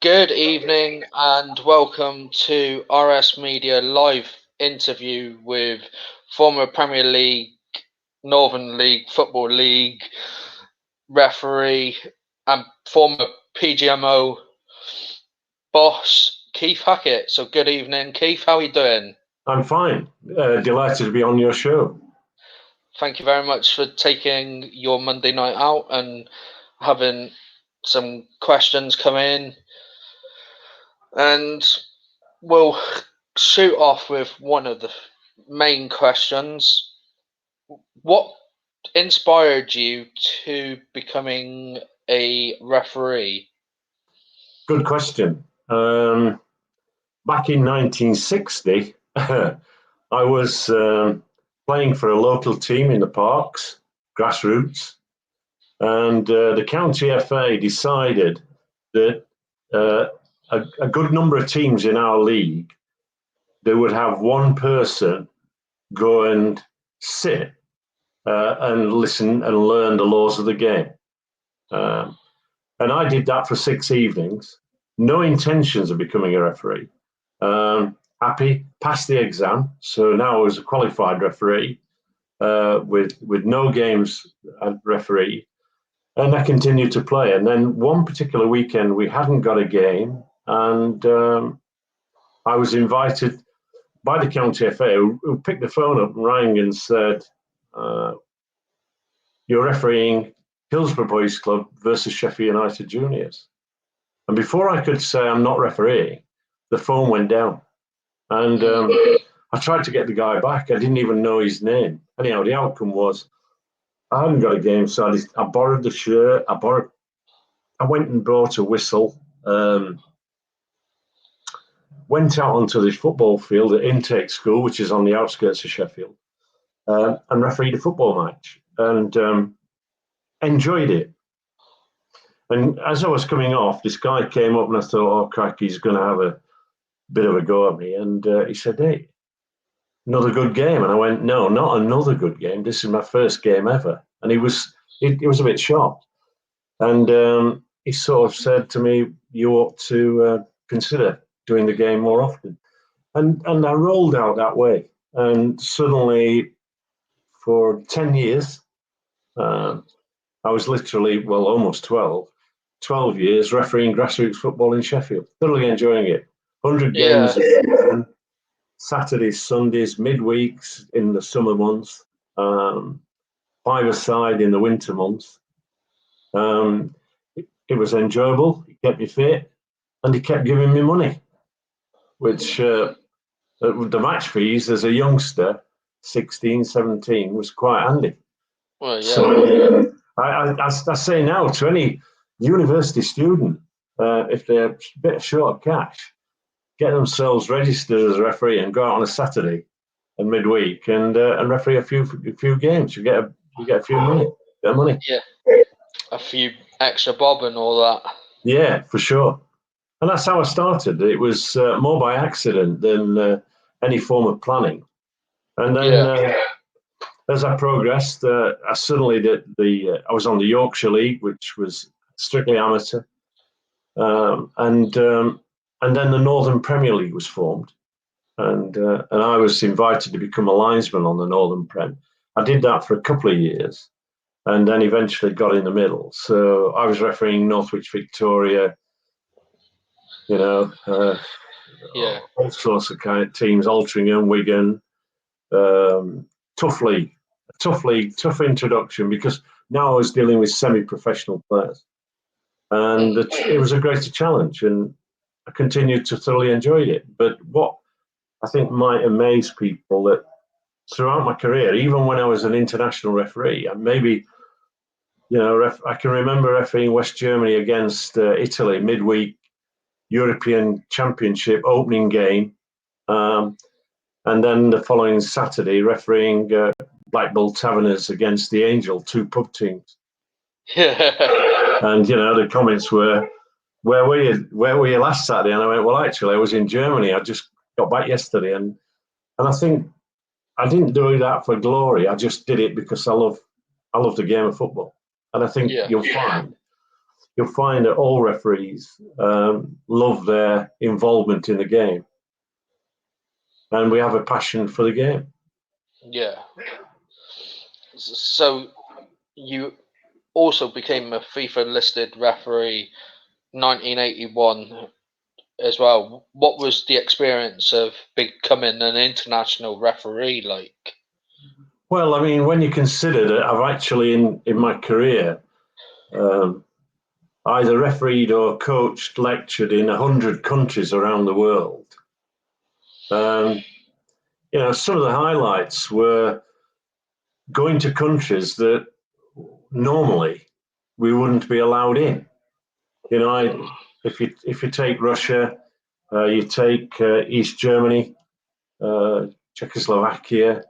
Good evening and welcome to RS Media live interview with former Premier League, Northern League, Football League referee and former PGMO boss, Keith Hackett. So good evening, Keith. How are you doing? I'm fine. Delighted to be on your show. Thank you very much for taking your Monday night out and having some questions come in. And we'll shoot off with one of the main questions. What inspired you to becoming a referee? Good question. Back in 1960, I was playing for a local team in the parks, grassroots, and the county FA decided that a good number of teams in our league, they would have one person go and sit and listen and learn the laws of the game. And I did that for 6 evenings, no intentions of becoming a referee. Happy, passed the exam. So now I was a qualified referee with no games at referee. And I continued to play. And then one particular weekend, we hadn't got a game. And I was invited by the county FA, who picked the phone up and rang and said, "You're refereeing Hillsborough Boys Club versus Sheffield United Juniors." And before I could say I'm not refereeing, the phone went down. And I tried to get the guy back. I didn't even know his name. Anyhow, the outcome was I hadn't got a game, so I borrowed the shirt. I went and bought a whistle. Went out onto the football field at Intake School, which is on the outskirts of Sheffield, and refereed a football match. And enjoyed it. And as I was coming off, this guy came up and I thought, oh, crack, he's going to have a bit of a go at me. And he said, "Hey, another good game." And I went, "No, not another good game. This is my first game ever." And he was a bit shocked. And he sort of said to me, "You ought to consider doing the game more often." And I rolled out that way. And suddenly, for 10 years, I was literally, well, almost 12 years refereeing grassroots football in Sheffield, thoroughly enjoying it. 100 Yeah, games a season, Saturdays, Sundays, midweeks in the summer months, five-a-side in the winter months. It was enjoyable, it kept me fit, and it kept giving me money, which the match fees as a youngster, 16, 17, was quite handy. well, yeah, So I say now to any university student, if they're a bit short of cash, get themselves registered as a referee and go out on a Saturday and midweek and referee a few games. You get a few money. yeah, a few extra bob and all that. Yeah, for sure. And that's how I started. It was more by accident than any form of planning. And then as I progressed, I suddenly did I was on the Yorkshire League, which was strictly amateur, and then the Northern Premier League was formed, and I was invited to become a linesman on the Northern Prem. I did that for a couple of years, and then eventually got in the middle. So I was refereeing Northwich Victoria, Yeah, all sorts of kind of teams, Altrincham, Wigan, tough league, tough introduction because now I was dealing with semi-professional players, and it was a greater challenge, and I continued to thoroughly enjoy it. But what I think might amaze people that throughout my career, even when I was an international referee, and maybe I can remember refereeing West Germany against Italy midweek European Championship opening game. And then the following Saturday, refereeing Black Bull Taverners against the Angel, two pub teams. And the comments were, "Where were you? Where were you last Saturday?" And I went, "Well, actually, I was in Germany. I just got back yesterday." And I think I didn't do that for glory. I just did it because I love the game of football. And I think you'll find you'll find that all referees love their involvement in the game, and we have a passion for the game. Yeah. So you also became a FIFA listed referee 1981 as well. What was the experience of becoming an international referee like? Well, I mean, when you consider that I've actually in my career either refereed or coached, lectured in 100 countries around the world. Some of the highlights were going to countries that normally we wouldn't be allowed in. If you take Russia, you take East Germany, Czechoslovakia,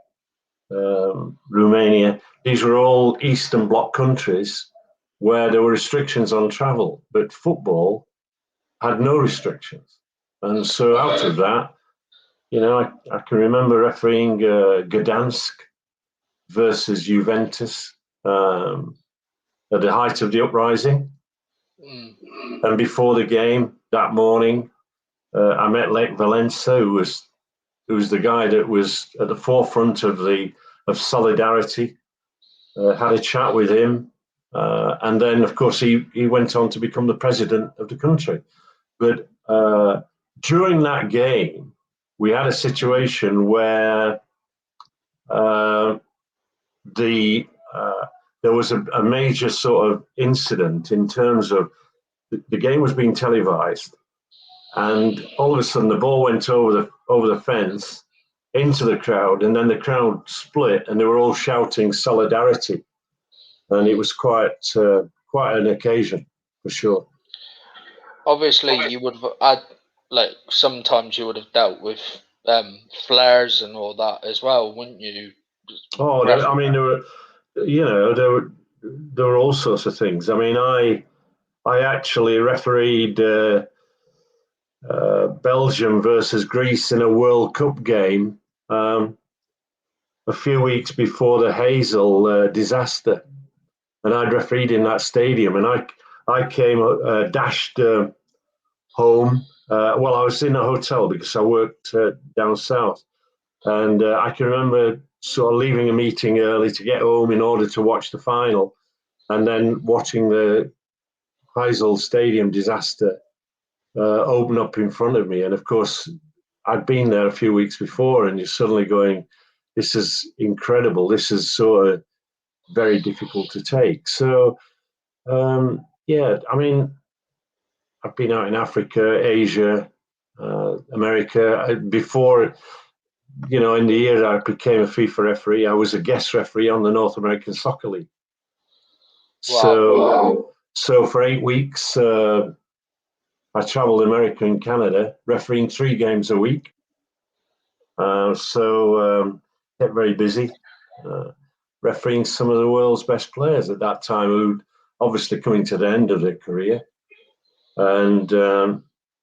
Romania. These were all Eastern Bloc countries where there were restrictions on travel, but football had no restrictions. And so out of that, I can remember refereeing Gdansk versus Juventus at the height of the uprising. And before the game that morning, I met Lech Walesa, who was the guy that was at the forefront of solidarity. Had a chat with him, and then of course he went on to become the president of the country. But during that game, we had a situation where there was a major sort of incident in terms of the game was being televised, and all of a sudden the ball went over the fence into the crowd, and then the crowd split, and they were all shouting solidarity, and it was quite an occasion for sure. Obviously, you would have had sometimes you would have dealt with flares and all that as well, wouldn't you? Oh, I mean, there were all sorts of things. I mean, I actually refereed Belgium versus Greece in a World Cup game a few weeks before the Hazel disaster, and I'd refereed in that stadium, and I came dashed home. Well, I was in a hotel because I worked down south, and I can remember sort of leaving a meeting early to get home in order to watch the final, and then watching the Heysel Stadium disaster open up in front of me. And of course, I'd been there a few weeks before, and you're suddenly going, this is incredible. This is sort of very difficult to take. So, I mean, I've been out in Africa, Asia, America. Before, in the year I became a FIFA referee, I was a guest referee on the North American Soccer League. Wow. So for 8 weeks, I traveled America and Canada, refereeing 3 games a week. Kept very busy, refereeing some of the world's best players at that time, who obviously coming to the end of their career, and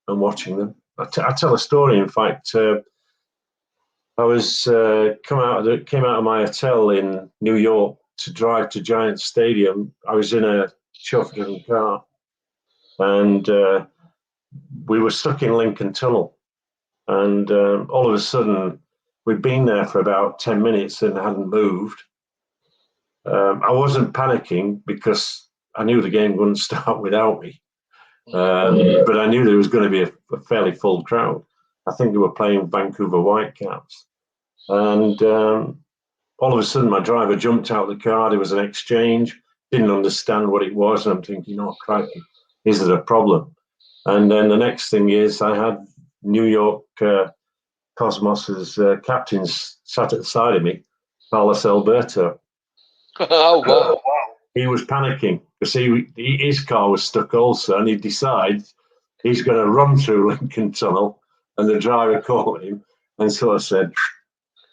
watching them. I tell a story. In fact, I was came out of my hotel in New York to drive to Giants Stadium. I was in a chauffeur-driven car, and we were stuck in Lincoln Tunnel. And all of a sudden, we'd been there for about 10 minutes and hadn't moved. I wasn't panicking because I knew the game wouldn't start without me. But I knew there was going to be a fairly full crowd. I think they were playing Vancouver Whitecaps. And all of a sudden, my driver jumped out of the car. There was an exchange. Didn't understand what it was. And I'm thinking, oh, crikey, is there a problem? And then the next thing is I had New York Cosmos's captain sat at the side of me, Carlos Alberto. Oh, wow. He was panicking because his car was stuck also, and he decides he's going to run through Lincoln Tunnel, and the driver caught him and sort of said,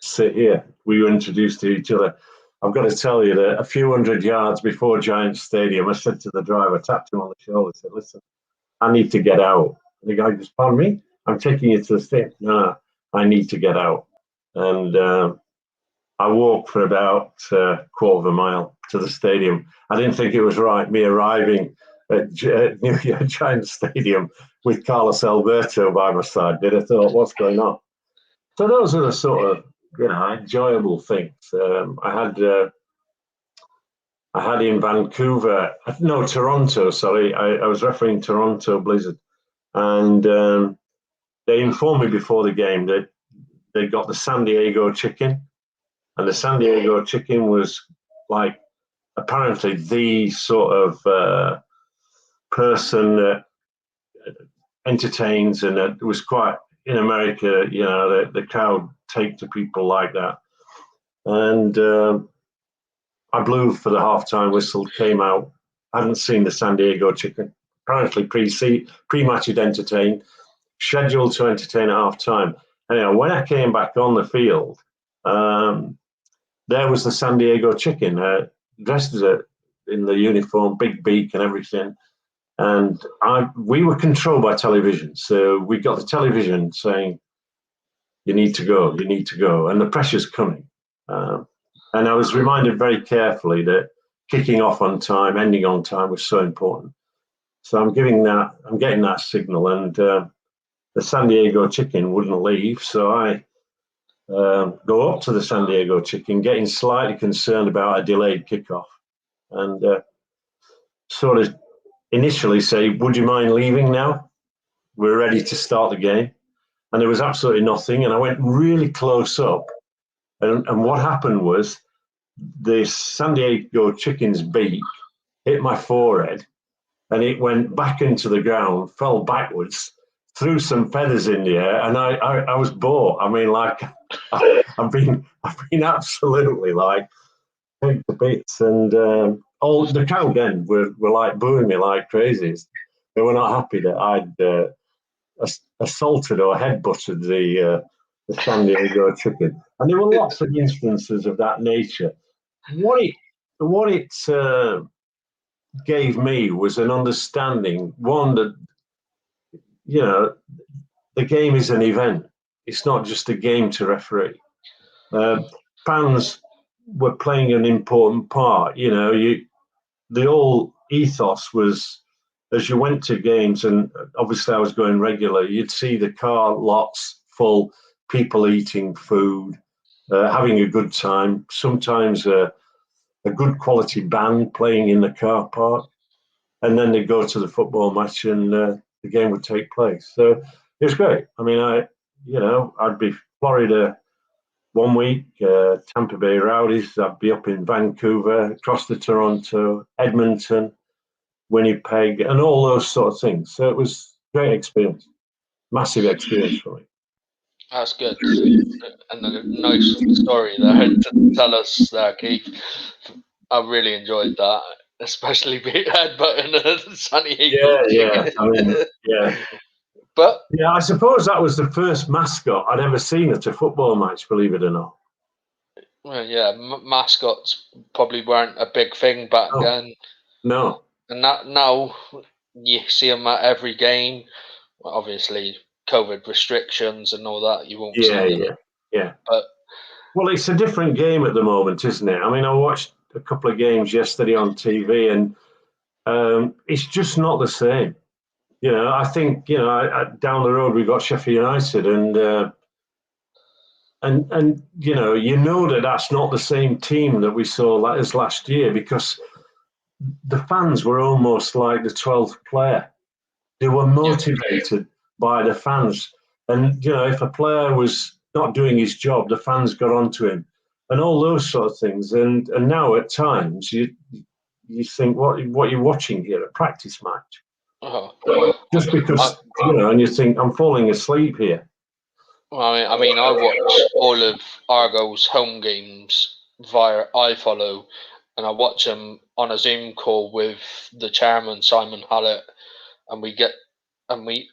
sit here. We were introduced to each other. I've got to tell you that a few hundred yards before Giants Stadium, I said to the driver, tapped him on the shoulder, said, listen, I need to get out. And the guy goes, pardon me? I'm taking you to the stadium. No, I need to get out. And I walked for about a quarter of a mile to the stadium. I didn't think it was right, me arriving New York Giants Stadium with Carlos Alberto by my side. I thought, what's going on? So those are the sort of enjoyable things. I had in Vancouver, no, Toronto. Sorry, I was refereeing Toronto Blizzard, and they informed me before the game that they got the San Diego chicken, and the San Diego chicken was like apparently the sort of person that entertains, and it was quite in America. The crowd take to people like that, and I blew for the halftime whistle. Came out. I hadn't seen the San Diego chicken. Apparently, pre-match had entertained, scheduled to entertain at halftime. Anyway, when I came back on the field, there was the San Diego chicken, dressed as in the uniform, big beak and everything. And we were controlled by television. So we got the television saying, you need to go, and the pressure's coming. And I was reminded very carefully that kicking off on time, ending on time was so important. So I'm getting that signal, and the San Diego chicken wouldn't leave. So I go up to the San Diego chicken, getting slightly concerned about a delayed kickoff, and sort of initially say, would you mind leaving now? We're ready to start the game. And there was absolutely nothing. And I went really close up. And what happened was the San Diego chicken's beak hit my forehead, and it went back into the ground, fell backwards, threw some feathers in the air, and I was bought. I mean, like, I've been absolutely like take the bits, and all the crowd then were like booing me like crazies. They were not happy that I'd assaulted or headbutted the San Diego chicken, and there were lots of instances of that nature. What it gave me was an understanding. One, that the game is an event; it's not just a game to referee. Fans were playing an important part. The whole ethos was, as you went to games, and obviously I was going regular, you'd see the car lots full, people eating food, having a good time, sometimes a good quality band playing in the car park, and then they'd go to the football match, and the game would take place. So it was great. I mean, I'd be Florida one week, Tampa Bay Rowdies, I'd be up in Vancouver, across to Toronto, Edmonton, Winnipeg, and all those sort of things. So it was a great experience, massive experience for me. That's good, and a nice story there to tell us there, Keith. I really enjoyed that, especially headbutting a San Diego chicken. I mean, yeah. But yeah, I suppose that was the first mascot I'd ever seen at a football match, believe it or not. Well, yeah, mascots probably weren't a big thing back then. No. And now you see them at every game. Well, obviously, COVID restrictions and all that, you won't see them. Yeah. But well, it's a different game at the moment, isn't it? I mean, I watched a couple of games yesterday on TV, and it's just not the same. I think down the road we've got Sheffield United, and that's not the same team that we saw as last year, because the fans were almost like the 12th player. They were motivated by the fans, and if a player was not doing his job, the fans got onto him, and all those sort of things. And now at times you think, what you're watching here, a practice match, just because and you think, I'm falling asleep here. Well, I mean, I watch all of Argo's home games via iFollow, and I watch them on a Zoom call with the chairman, Simon Hallett, and I mean,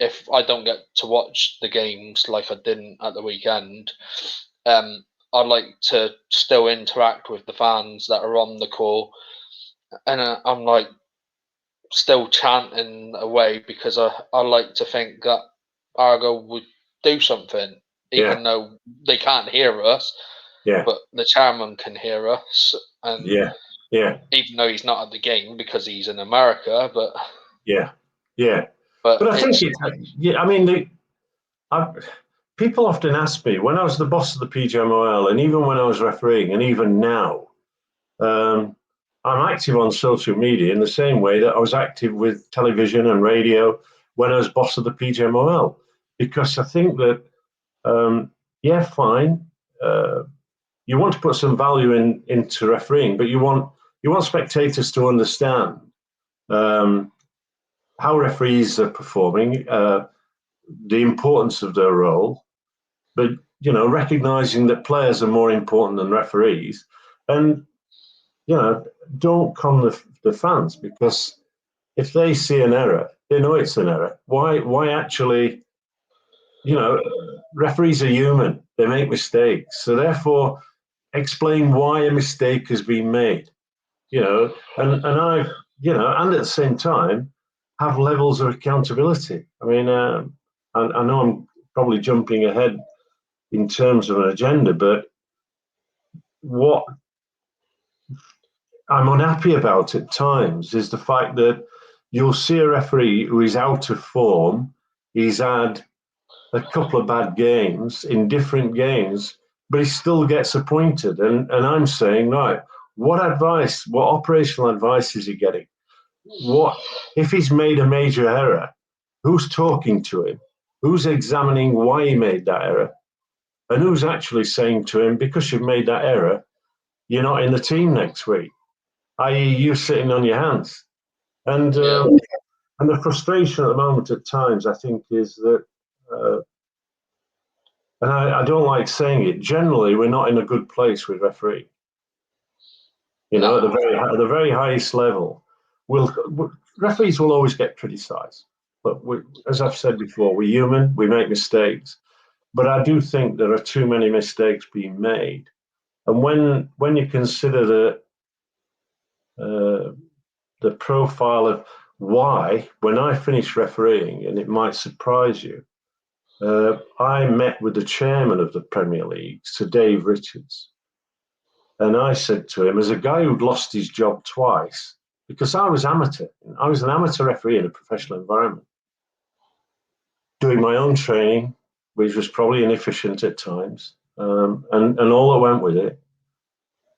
if I don't get to watch the games like I didn't at the weekend, I like to still interact with the fans that are on the call, and I'm like still chanting away, because I like to think that Argo would do something, even though they can't hear us. Yeah. But the chairman can hear us, and Yeah. Even though he's not at the game because he's in America, but Yeah. Yeah. but But I think it's yeah. I mean, people often ask me when I was the boss of the PGMOL, and even when I was refereeing, and even now, I'm active on social media in the same way that I was active with television and radio when I was boss of the PGMOL, because I think that yeah, fine. You want to put some value into refereeing, but you want spectators to understand how referees are performing, the importance of their role, but recognizing that players are more important than referees, and don't con the fans, because if they see an error, they know it's an error. Why actually? Referees are human; they make mistakes, so therefore explain why a mistake has been made. And I, and at the same time, have levels of accountability. I mean, I know I'm probably jumping ahead in terms of an agenda, but what I'm unhappy about at times is the fact that you'll see a referee who is out of form. He's had a couple of bad games in different games, but he still gets appointed. And I'm saying, right, what operational advice is he getting? What if he's made a major error? Who's talking to him? Who's examining why he made that error? And who's actually saying to him, because you've made that error, you're not in the team next week, i.e., you're sitting on your hands. And and the frustration at the moment at times, I think, is that, and I don't like saying it, generally we're not in a good place with referee. No. At the very highest level, referees will always get criticised. But as I've said before, we're human, we make mistakes. But I do think there are too many mistakes being made. And when you consider the profile of why, when I finished refereeing, and it might surprise you, I met with the chairman of the Premier League, Sir Dave Richards. And I said to him, as a guy who'd lost his job twice, because I was amateur, I was an amateur referee in a professional environment, doing my own training, which was probably inefficient at times, and all that went with it.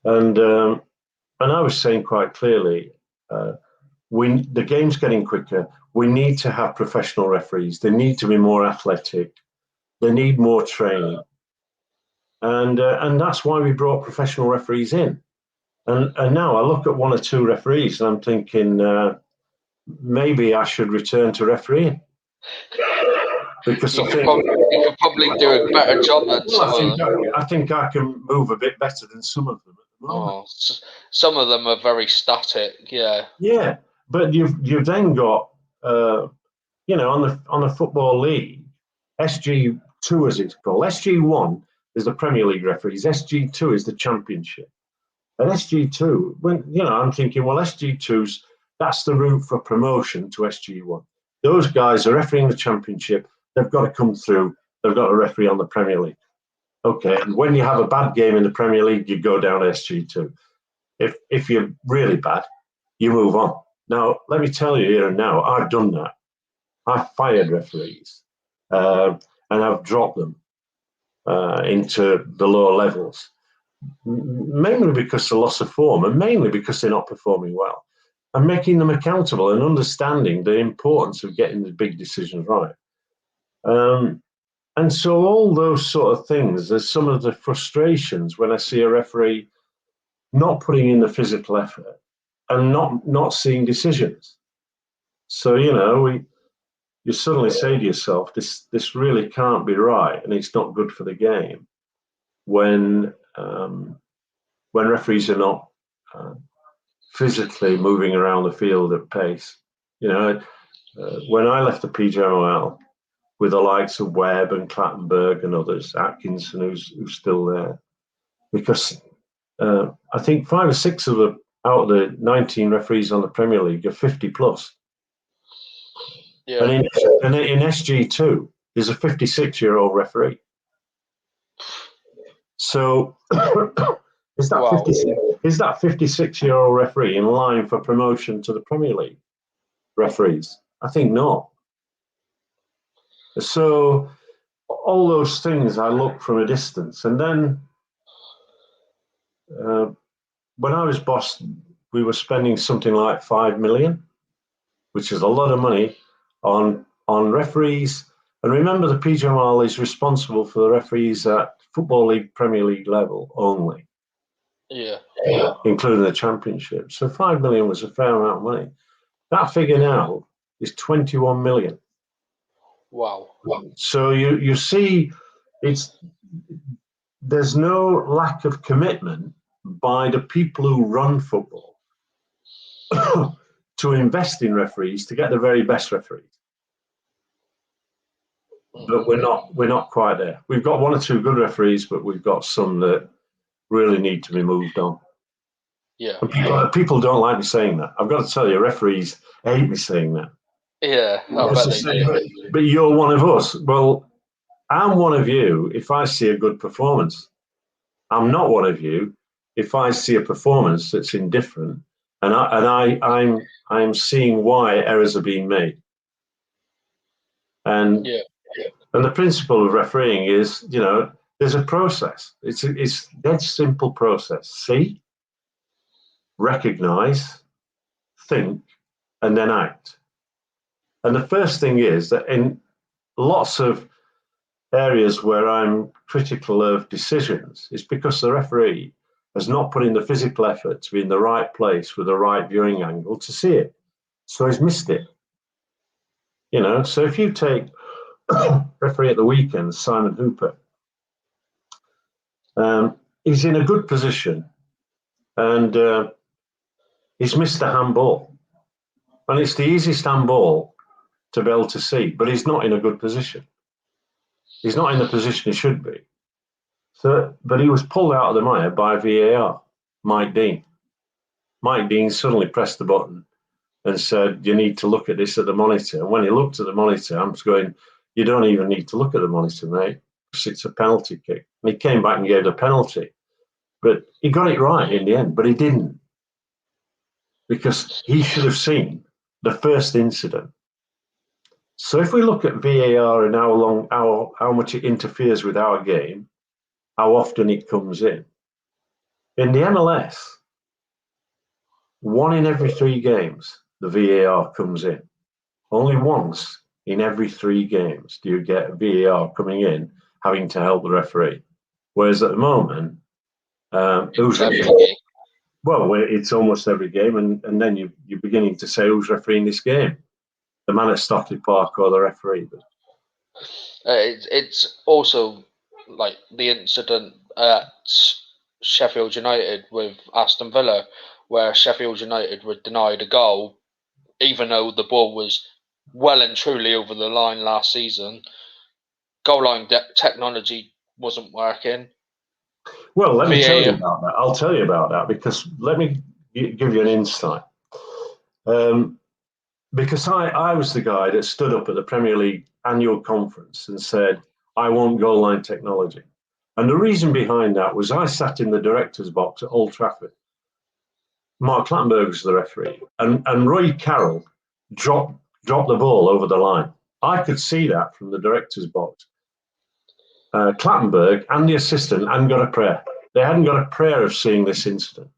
And I was saying quite clearly, the game's getting quicker. We need to have professional referees. They need to be more athletic. They need more training. And that's why we brought professional referees in. And now I look at one or two referees and I'm thinking maybe I should return to refereeing. Because you could probably do a better job than some of them. I think I can move a bit better than some of them at the moment. Oh, some of them are very static, yeah. Yeah, but you've then got on the Football League, SG2 as it's called. SG1 is the Premier League referees. SG2 is the Championship. And SG2, I'm thinking, well, SG2's that's the route for promotion to SG1. Those guys are refereeing the Championship. They've got to come through. They've got a referee on the Premier League. Okay, and when you have a bad game in the Premier League, you go down to SG2. If you're really bad, you move on. Now, let me tell you here and now, I've done that. I've fired referees and I've dropped them into the lower levels, mainly because of loss of form and mainly because they're not performing well, and making them accountable and understanding the importance of getting the big decisions right. And so all those sort of things, there's some of the frustrations when I see a referee not putting in the physical effort and not seeing decisions. So, you suddenly say to yourself, this really can't be right, and it's not good for the game when referees are not physically moving around the field at pace. When I left the PGMOL with the likes of Webb and Clattenburg and others, Atkinson, who's still there, because I think 5 or 6 of the out of the 19 referees on the Premier League are 50 plus. Yeah. And in SG2, there's a 56-year-old referee. So Is that Wow. 56-year-old referee in line for promotion to the Premier League referees? I think not. So all those things I look from a distance, and then when I was boss, we were spending something like 5 million, which is a lot of money on referees. And remember, the PGMOL is responsible for the referees at Football League, Premier League level only. Yeah. Including the Championship. So 5 million was a fair amount of money. That figure now is 21 million. Wow. So you see, there's no lack of commitment by the people who run football to invest in referees to get the very best referees. But we're not quite there. We've got one or two good referees, but we've got some that really need to be moved on. Yeah. And people don't like me saying that. I've got to tell you, referees hate me saying that. Yeah. I bet they do. But you're one of us. Well, I'm one of you if I see a good performance. I'm not one of you if I see a performance that's indifferent, and I'm seeing why errors are being made. And the principle of refereeing is, there's a process. It's that simple process. See, recognize, think, and then act. And the first thing is that in lots of areas where I'm critical of decisions, it's because the referee has not put in the physical effort to be in the right place with the right viewing angle to see it. So he's missed it. So if you take referee at the weekend, Simon Hooper, he's in a good position and he's missed a handball. And it's the easiest handball to be able to see, but he's not in a good position. He's not in the position he should be. But he was pulled out of the mire by VAR, Mike Dean. Mike Dean suddenly pressed the button and said, you need to look at this at the monitor. And when he looked at the monitor, I was going, you don't even need to look at the monitor, mate. It's a penalty kick. And he came back and gave the penalty. But he got it right in the end, but he didn't. Because he should have seen the first incident. So if we look at VAR and how much it interferes with our game, how often it comes in the MLS, 1 in every 3 games, the VAR comes in. Only once in every 3 games do you get VAR coming in, having to help the referee. Whereas at the moment, who's refereeing? Well, it's almost every game, and then you're beginning to say who's refereeing this game, the man at Stockley Park or the referee. It's also like the incident at Sheffield United with Aston Villa, where Sheffield United were denied a goal, even though the ball was well and truly over the line last season. Goal line technology wasn't working. Well, let me tell you about that. I'll tell you about that because let me give you an insight. Because I was the guy that stood up at the Premier League annual conference and said, I want goal line technology. And the reason behind that was I sat in the director's box at Old Trafford. Mark Clattenburg was the referee, and Roy Carroll dropped the ball over the line. I could see that from the director's box. Clattenburg and the assistant hadn't got a prayer. They hadn't got a prayer of seeing this incident.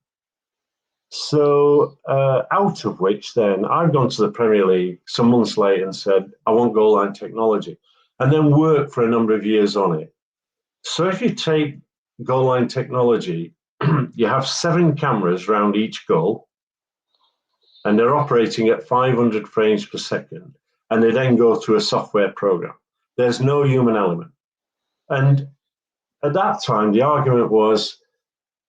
So out of which then I've gone to the Premier League some months later and said, I want goal line technology, and then worked for a number of years on it. So if you take goal line technology, you have 7 cameras around each goal, and they're operating at 500 frames per second, and they then go through a software program. There's no human element. And at that time, the argument was,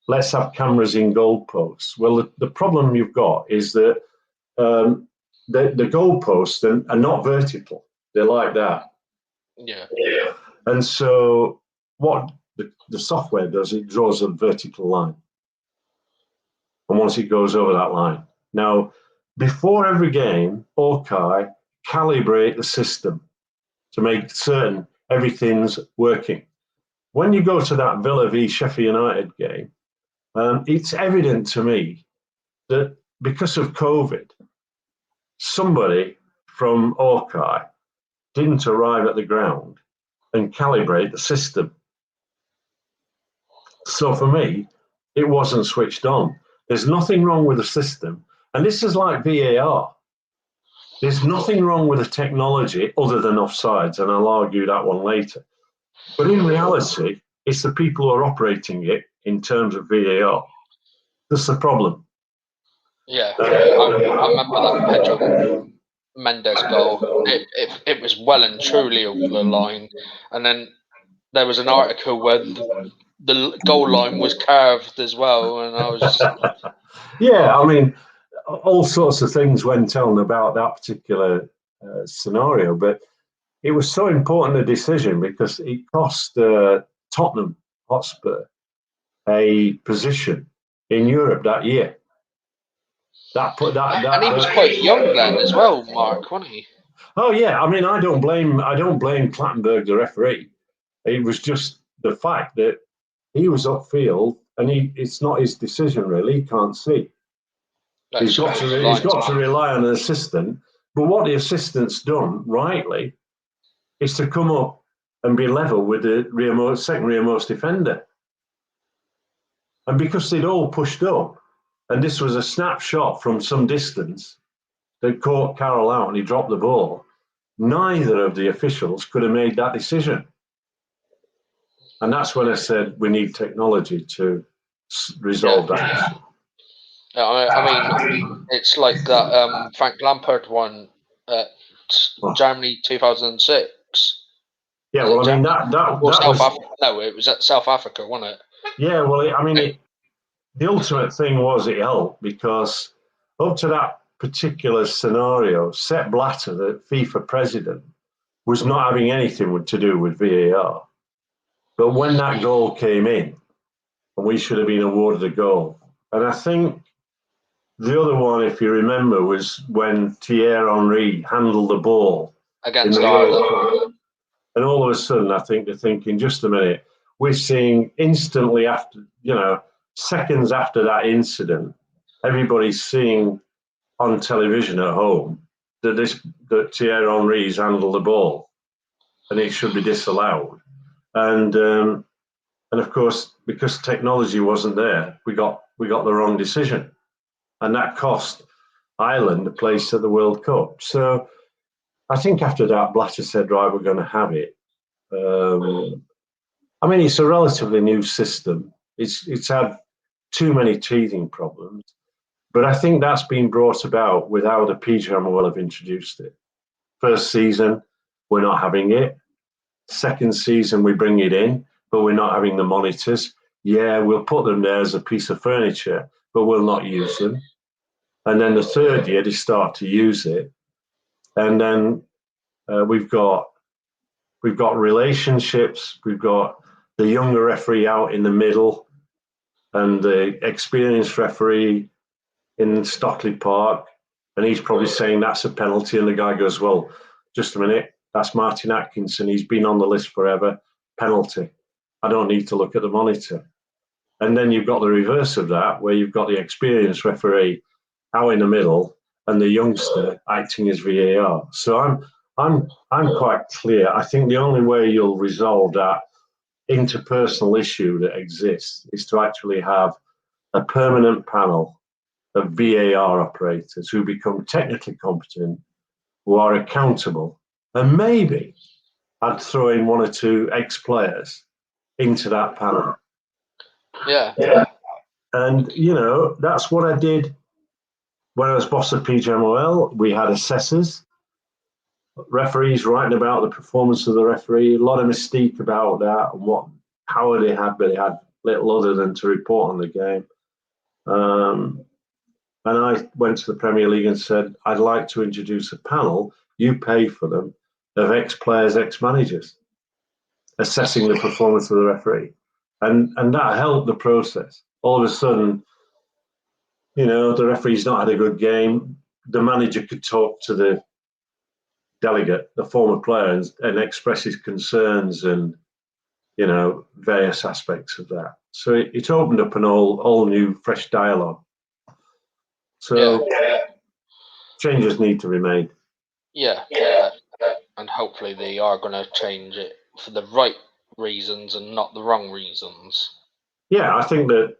let's have cameras in goalposts. Well, the problem you've got is that the goalposts are not vertical. They're like that. Yeah. And so what the software does, it draws a vertical line. And once it goes over that line. Now, before every game, Hawkeye calibrate the system to make certain everything's working. When you go to that Villa v Sheffield United game, It's evident to me that because of COVID, somebody from Orkai didn't arrive at the ground and calibrate the system. So for me, it wasn't switched on. There's nothing wrong with the system. And this is like VAR. There's nothing wrong with the technology other than offsides, and I'll argue that one later. But in reality, it's the people who are operating it in terms of VAR. That's the problem. Yeah, I remember that Pedro Mendes goal. It was well and truly over the line, and then there was an article where the goal line was carved as well, and I was just Yeah, I mean, all sorts of things went on about that particular scenario, but it was so important a decision because it cost Tottenham Hotspur a position in Europe that year. and he was quite young then as well, Mark, wasn't he? Oh yeah, I mean, I don't blame Clattenburg, the referee. It was just the fact that he was upfield and it's not his decision really. He can't see. No, He's so got he to was he's blind. got to rely on an assistant. But what the assistant's done rightly is to come up and be level with the second rearmost defender. And because they'd all pushed up, and this was a snapshot from some distance that caught Carroll out and he dropped the ball, neither of the officials could have made that decision. And that's when I said we need technology to resolve that issue. I mean, it's like that Frank Lampard one at Oh, Germany 2006. yeah, Was it well, I mean Germany or that South was Africa? No, it was at South Africa, wasn't it? yeah. Well, the ultimate thing was it helped because up to that particular scenario, Sepp Blatter, the FIFA president, was not having anything to do with VAR. But when that goal came in, and we should have been awarded a goal, and I think the other one, if you remember, was when Thierry Henry handled the ball in Against the World Ireland. Cup. And all of a sudden, I think they're thinking, just a minute, we're seeing instantly after, seconds after that incident, everybody's seeing on television at home that Thierry Henry's handled the ball and it should be disallowed. And of course, because technology wasn't there, we got the wrong decision, and that cost Ireland a place at the World Cup. So I think after that, Blatter said, "Right, we're going to have it." I mean, it's a relatively new system. It's had too many teething problems, but I think that's been brought about without the PGM will have introduced it. First season, we're not having it. Second season, we bring it in, but we're not having the monitors. Yeah, we'll put them there as a piece of furniture, but we'll not use them. And then the third year, they start to use it, and then we've got relationships. We've got the younger referee out in the middle, and the experienced referee in Stockley Park, and he's probably saying that's a penalty, and the guy goes, "Well, just a minute, that's Martin Atkinson. He's been on the list forever. Penalty. I don't need to look at the monitor." And then you've got the reverse of that, where you've got the experienced referee out in the middle and the youngster acting as VAR. So I'm quite clear. I think the only way you'll resolve that interpersonal issue that exists is to actually have a permanent panel of VAR operators who become technically competent, who are accountable, and maybe I'd throw in one or two ex-players into that panel. Yeah. And that's what I did when I was boss of PGMOL. We had assessors, referees writing about the performance of the referee, a lot of mystique about that and what power they had, but they had little other than to report on the game. And I went to the Premier League and said, I'd like to introduce a panel, you pay for them, of ex-players, ex-managers, assessing the performance of the referee. And that helped the process. All of a sudden, the referee's not had a good game. The manager could talk to the delegate, the former player, and express his concerns and, various aspects of that. So it opened up an all new, fresh dialogue. So changes need to be made. Yeah, and hopefully they are going to change it for the right reasons and not the wrong reasons. Yeah, I think that.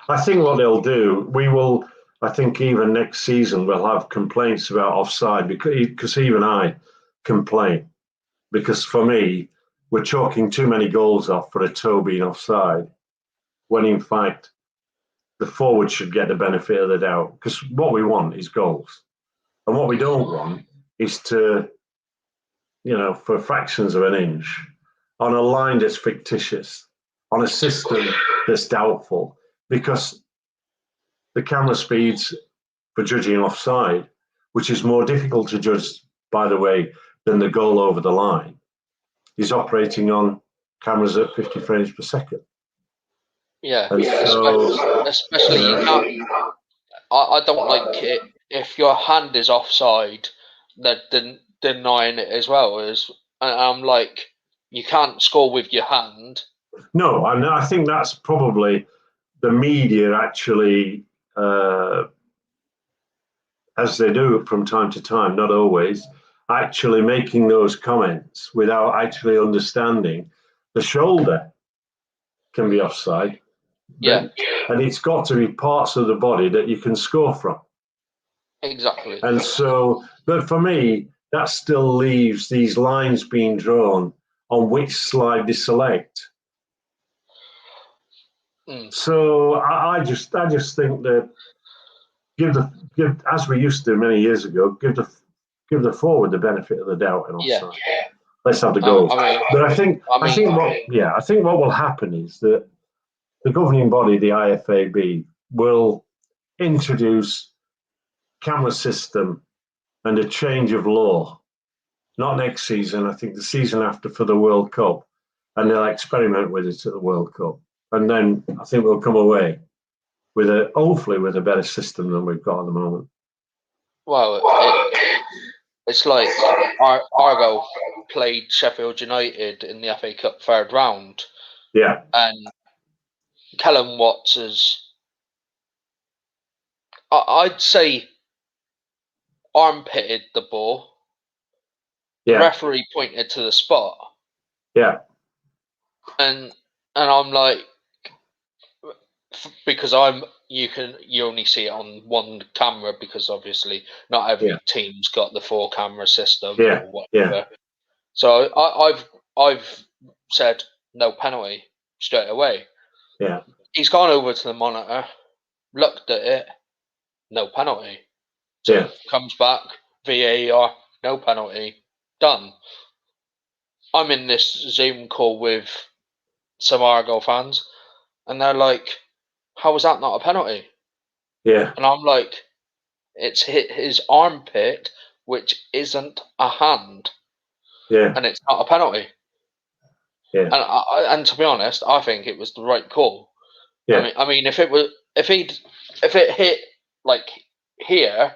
I think what they'll do, we will. I think even next season we'll have complaints about offside because even I complain because for me we're chalking too many goals off for a toe being offside when in fact the forward should get the benefit of the doubt because what we want is goals and what we don't want is to, for fractions of an inch on a line that's fictitious, on a system that's doubtful, because the camera speeds for judging offside, which is more difficult to judge, by the way, than the goal over the line, is operating on cameras at 50 frames per second. Yeah, And so, especially you can't. I don't like it if your hand is offside. They're denying it as well. And I'm like, you can't score with your hand. no, and I think that's probably the media actually, as they do from time to time, not always, actually making those comments without actually understanding the shoulder can be offside. Yeah, And it's got to be parts of the body that you can score from. exactly. And so, but for me, that still leaves these lines being drawn on which slide they select. So I just think that give as we used to many years ago, give the forward the benefit of the doubt and offside. Yeah. Let's have the goals. But I think what will happen is that the governing body, the IFAB, will introduce camera system and a change of law. Not next season, I think the season after for the World Cup, and they'll experiment with it at the World Cup. And then I think we'll come away with hopefully with a better system than we've got at the moment. Well, it's like Argo played Sheffield United in the FA Cup third round. Yeah. And Callum Watts is, I'd say, armpitted the ball. The referee pointed to the spot. Yeah. And I'm like, because you only see it on one camera because obviously not every team's got the 4-camera system or whatever. Yeah. So I've said no penalty straight away. Yeah. He's gone over to the monitor, looked at it, no penalty. So comes back, VAR, no penalty, done. I'm in this Zoom call with some Argo fans, and they're like, how was that not a penalty? Yeah. And I'm like, it's hit his armpit, which isn't a hand. Yeah. And it's not a penalty. Yeah. And to be honest, I think it was the right call. Yeah. I mean, if it hit like here,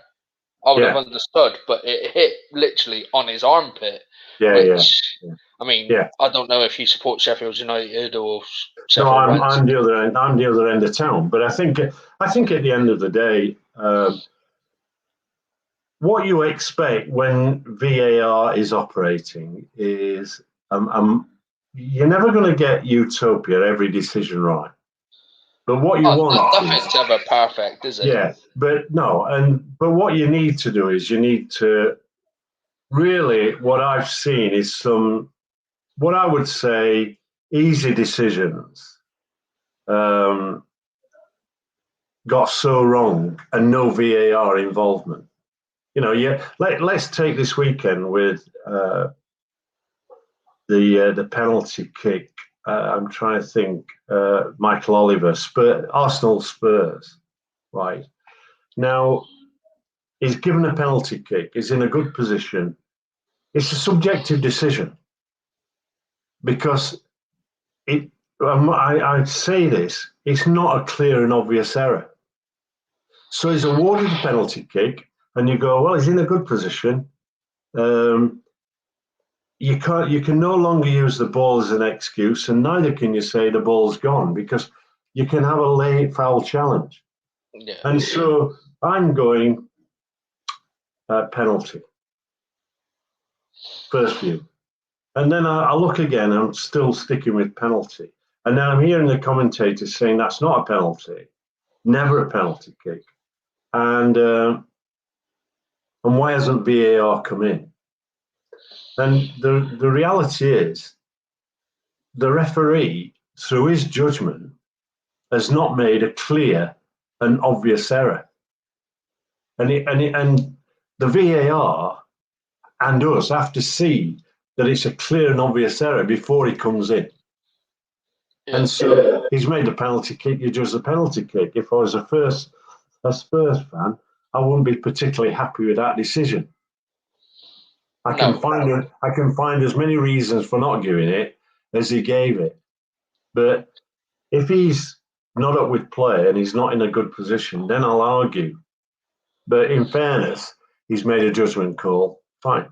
I would have understood, but it hit literally on his armpit. I mean, I don't know if you support Sheffield United or Sheffield Wednesday. I'm the other end. I'm the other end of town. But I think at the end of the day, what you expect when VAR is operating is you're never going to get utopia every decision right. But what you want nothing's ever perfect, is it? Yeah, but what you need to do is you need to really, what I've seen is some, what I would say, easy decisions got so wrong and no VAR involvement. Let's take this weekend with the penalty kick. I'm trying to think. Michael Oliver, Arsenal Spurs, right? Now, he's given a penalty kick. He's in a good position. It's a subjective decision because I say this. It's not a clear and obvious error. So he's awarded a penalty kick, and you go, well, he's in a good position. you can no longer use the ball as an excuse, and neither can you say the ball's gone, because you can have a late foul challenge. Yeah. And so I'm going penalty, first view. And then I look again, I'm still sticking with penalty. And now I'm hearing the commentators saying that's not a penalty, never a penalty kick. And why hasn't VAR come in? And the reality is, the referee, through his judgment, has not made a clear and obvious error. And the VAR and us have to see that it's a clear and obvious error before he comes in. Yeah. And so he's made a penalty kick, you judge the penalty kick. If I was a Spurs fan, I wouldn't be particularly happy with that decision. I can find as many reasons for not giving it as he gave it. But if he's not up with play and he's not in a good position, then I'll argue. But in fairness, he's made a judgment call. Fine.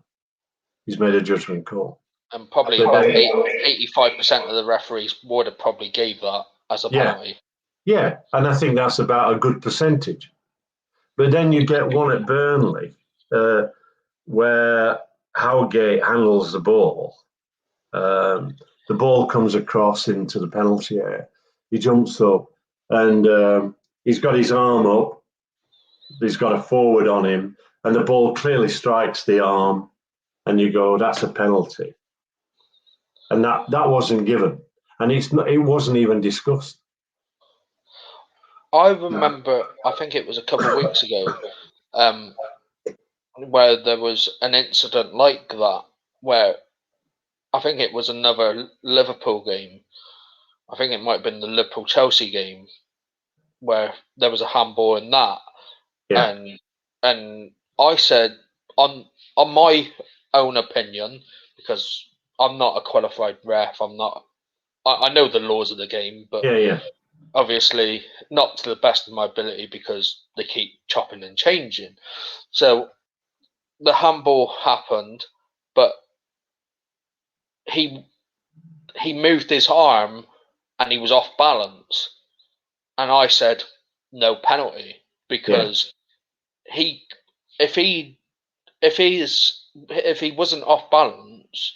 He's made a judgment call. And probably about 85% of the referees would have probably gave that as a penalty. Yeah, and I think that's about a good percentage. But then you get one at Burnley where Howgate handles the ball. The ball comes across into the penalty area. He jumps up and he's got his arm up. He's got a forward on him, and the ball clearly strikes the arm, and you go, that's a penalty. And that wasn't given, and it wasn't even discussed. I remember, I think it was a couple of weeks ago, where there was an incident like that, where I think it was another Liverpool game. I think it might have been the Liverpool-Chelsea game, where there was a handball in that. Yeah. And I said, on my own opinion, because I'm not a qualified ref, I know the laws of the game, but Yeah. obviously not to the best of my ability because they keep chopping and changing. So the handball happened, but he moved his arm and he was off balance, and I said no penalty because if he wasn't off balance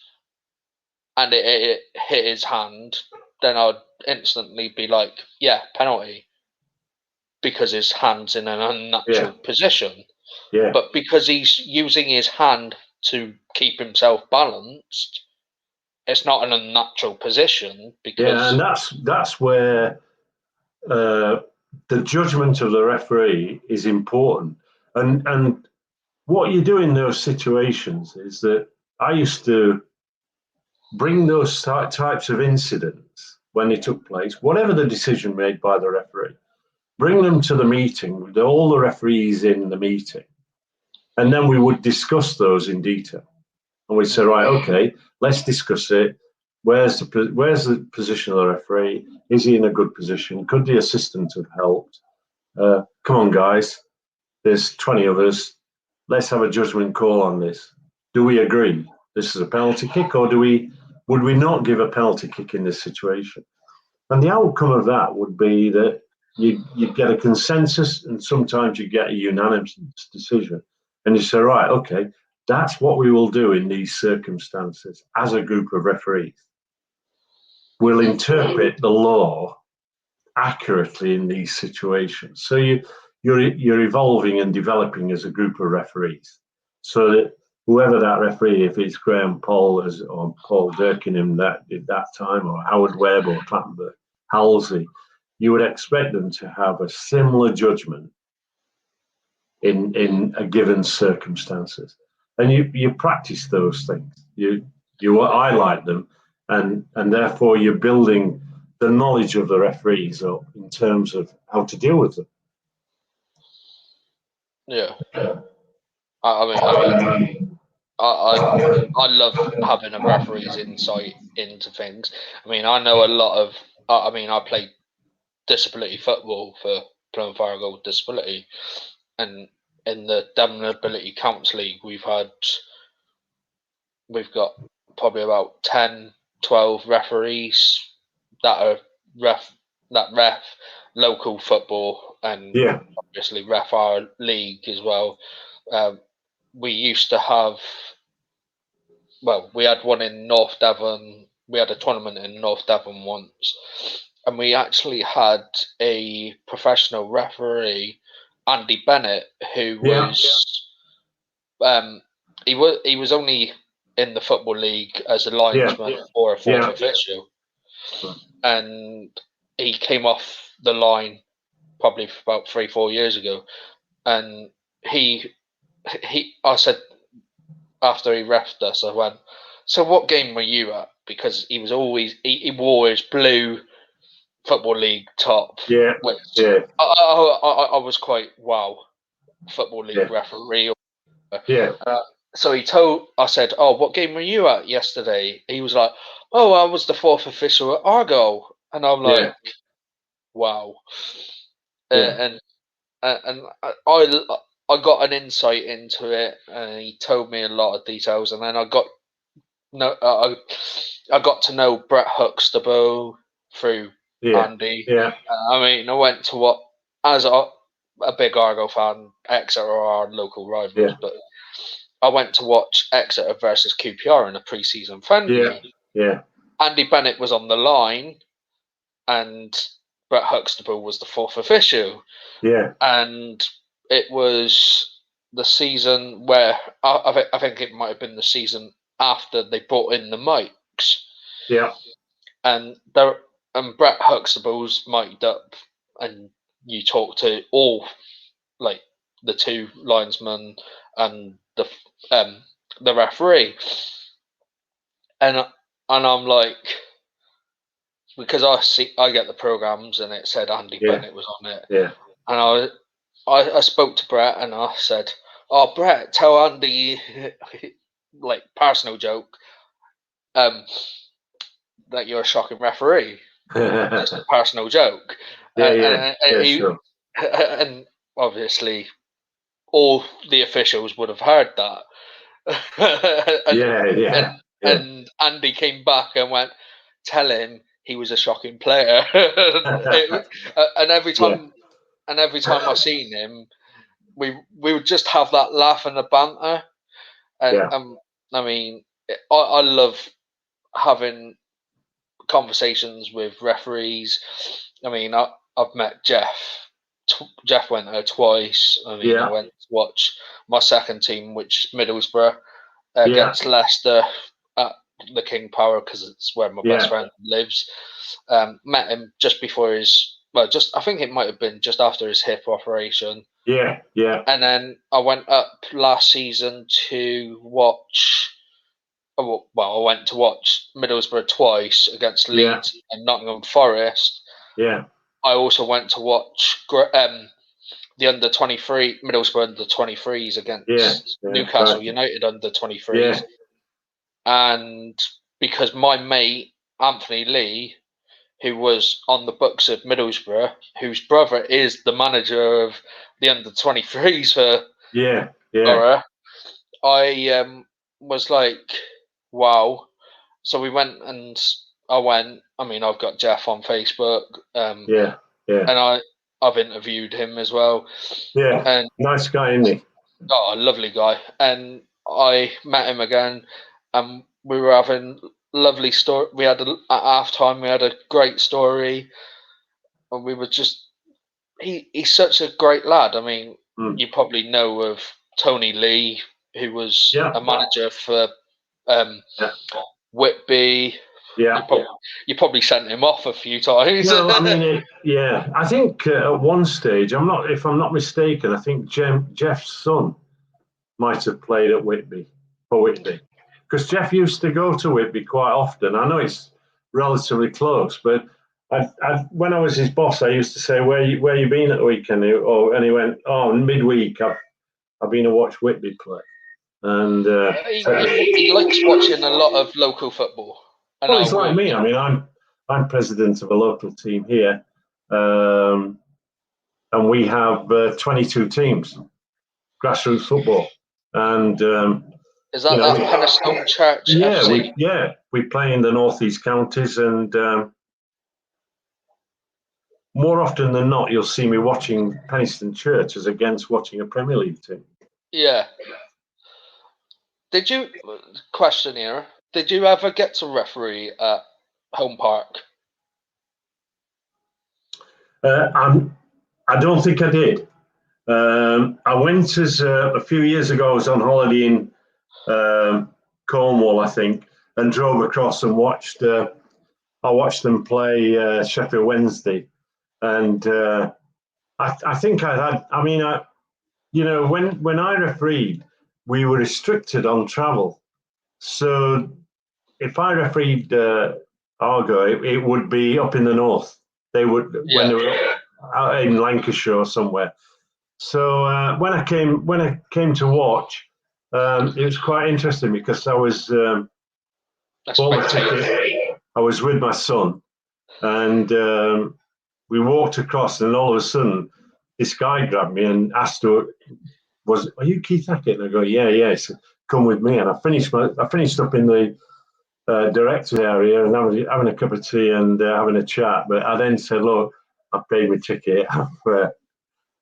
and it hit his hand, then I'd instantly be like, yeah, penalty, because his hand's in an unnatural position. Yeah. But because he's using his hand to keep himself balanced, it's not an unnatural position. Because and that's where the judgment of the referee is important. And what you do in those situations is that I used to bring those types of incidents when they took place, whatever the decision made by the referee, bring them to the meeting with all the referees in the meeting, and then we would discuss those in detail. And we'd say, right, okay, let's discuss it. Where's the position of the referee? Is he in a good position? Could the assistant have helped? Come on, guys. There's 20 of us. Let's have a judgment call on this. Do we agree this is a penalty kick, or would we not give a penalty kick in this situation? And the outcome of that would be that you get a consensus, and sometimes you get a unanimous decision. And you say, right, okay, that's what we will do in these circumstances as a group of referees. We'll interpret the law accurately in these situations. So you're evolving and developing as a group of referees, so that whoever that referee, if it's Graham Poll or Paul Durkingham that did that time, or Howard Webb or Clattenburg, Halsey, you would expect them to have a similar judgment in a given circumstances. And you practice those things. You highlight them, and therefore you're building the knowledge of the referees up in terms of how to deal with them. Yeah, I love having a referee's insight into things. I mean, I know a lot of. I played disability football for Plymouth Argyle Disability, and in the Devon Ability Council League, we've got probably about 10, 12 referees that are ref local football and Yeah. obviously ref our league as well. We used to have, well, we had one in North Devon. We had a tournament in North Devon once, and we actually had a professional referee, Andy Bennett, who Yeah. was he was only in the football league as a Yeah. linesman or a fourth Yeah. official, and he came off the line probably about 3-4 years ago, and I said after he refed us, I went, so what game were you at? Because he was always he wore his blue football league top, Yeah. which Yeah. I was quite wow, football league Yeah. referee. Yeah. So I said, oh, what game were you at yesterday? He was like, oh, I was the fourth official at Argo, and I'm like, Yeah. wow, Yeah. and I got an insight into it, and he told me a lot of details, and then I got to know Brett Huxtable through Yeah. Andy. Yeah. I mean, I went to what as a big Argo fan, Exeter are our local rivals, Yeah. but I went to watch Exeter versus QPR in a pre-season Yeah. friendly. Yeah. Andy Bennett was on the line, and Brett Huxtable was the fourth official. Yeah. And it was the season where I think it might have been the season after they brought in the mics, Yeah. and there and Brett Huxtable's mic'd up, and you talk to all like the two linesmen and the referee, and I'm like, because I get the programs and it said Andy Yeah. Bennett was on it, Yeah. and I spoke to Brett and I said, "Oh, Brett, tell Andy, like personal joke, um, that you're a shocking referee. Just a personal joke." Yeah. Yeah. And Yeah. he Sure. and obviously all the officials would have heard that, and Yeah. and Yeah. Yeah. and Andy came back and went, "Tell him he was a shocking player." And every Yeah. time I seen him, we would just have that laugh and the banter, and Yeah. I mean, I love having conversations with referees. I mean, I've met Jeff. Jeff went there twice. I mean, I Yeah. went to watch my second team, which is Middlesbrough, Yeah. against Leicester at the King Power because it's where my best Yeah. friend lives. Met him just before I think it might have been just after his hip operation. Yeah. Yeah. And then I went up last season to watch. Well, I went to watch Middlesbrough twice against Yeah. Leeds and Nottingham Forest. Yeah. I also went to watch the under 23 Middlesbrough under 23s Yeah. against Yeah. Newcastle Right. United under Yeah. 23s, and because my mate Anthony Lee, who was on the books of Middlesbrough, whose brother is the manager of the under 23s for Yeah. Yeah. Borough, I was like, wow. So we went and I went. I mean, I've got Jeff on Facebook, Yeah. Yeah. and I've interviewed him as well. Yeah. And Nice guy, isn't he? oh, a lovely guy. And I met him again, and we were having lovely story. We had at half time. We had a great story, and we were just. He's such a great lad. I mean, Mm. you probably know of Tony Lee, who was Yeah. a manager for um, Yeah. Whitby. Yeah. You probably sent him off a few times. Well, I mean, yeah. I think at one stage, if I'm not mistaken, I think Jeff's son might have played at Whitby for Whitby, because Jeff used to go to Whitby quite often. I know it's relatively close, but when I was his boss, I used to say, "Where you been at the weekend?" And he went, "Oh, midweek. I've been to watch Whitby play." And He likes watching a lot of local football, and well, I it's like would. me. I mean, I'm president of a local team here, and we have 22 teams, grassroots football, and Is that You know, Penistone Church FC? we play in the northeast counties, and more often than not, you'll see me watching Penistone Church as against watching a Premier League team. Yeah. Did you question here? Did you ever get to referee at Home Park? I don't think I did. I went as a few years ago. I was on holiday in Cornwall, I think, and drove across and watched. I watched them play Sheffield Wednesday, and I think I had. I mean, when I refereed, we were restricted on travel. So if I refereed Argo, it would be up in the north. They would when they were out in Lancashire or somewhere. So when I came to watch, it was quite interesting because I was bought my ticket. I was with my son, and we walked across, and all of a sudden, this guy grabbed me and asked, "Are you Keith Hackett?" And I go, "Yeah, yeah." He said, "Come with me." And I finished up in the director area and having a cup of tea and having a chat. But I then said, "Look, I paid my ticket.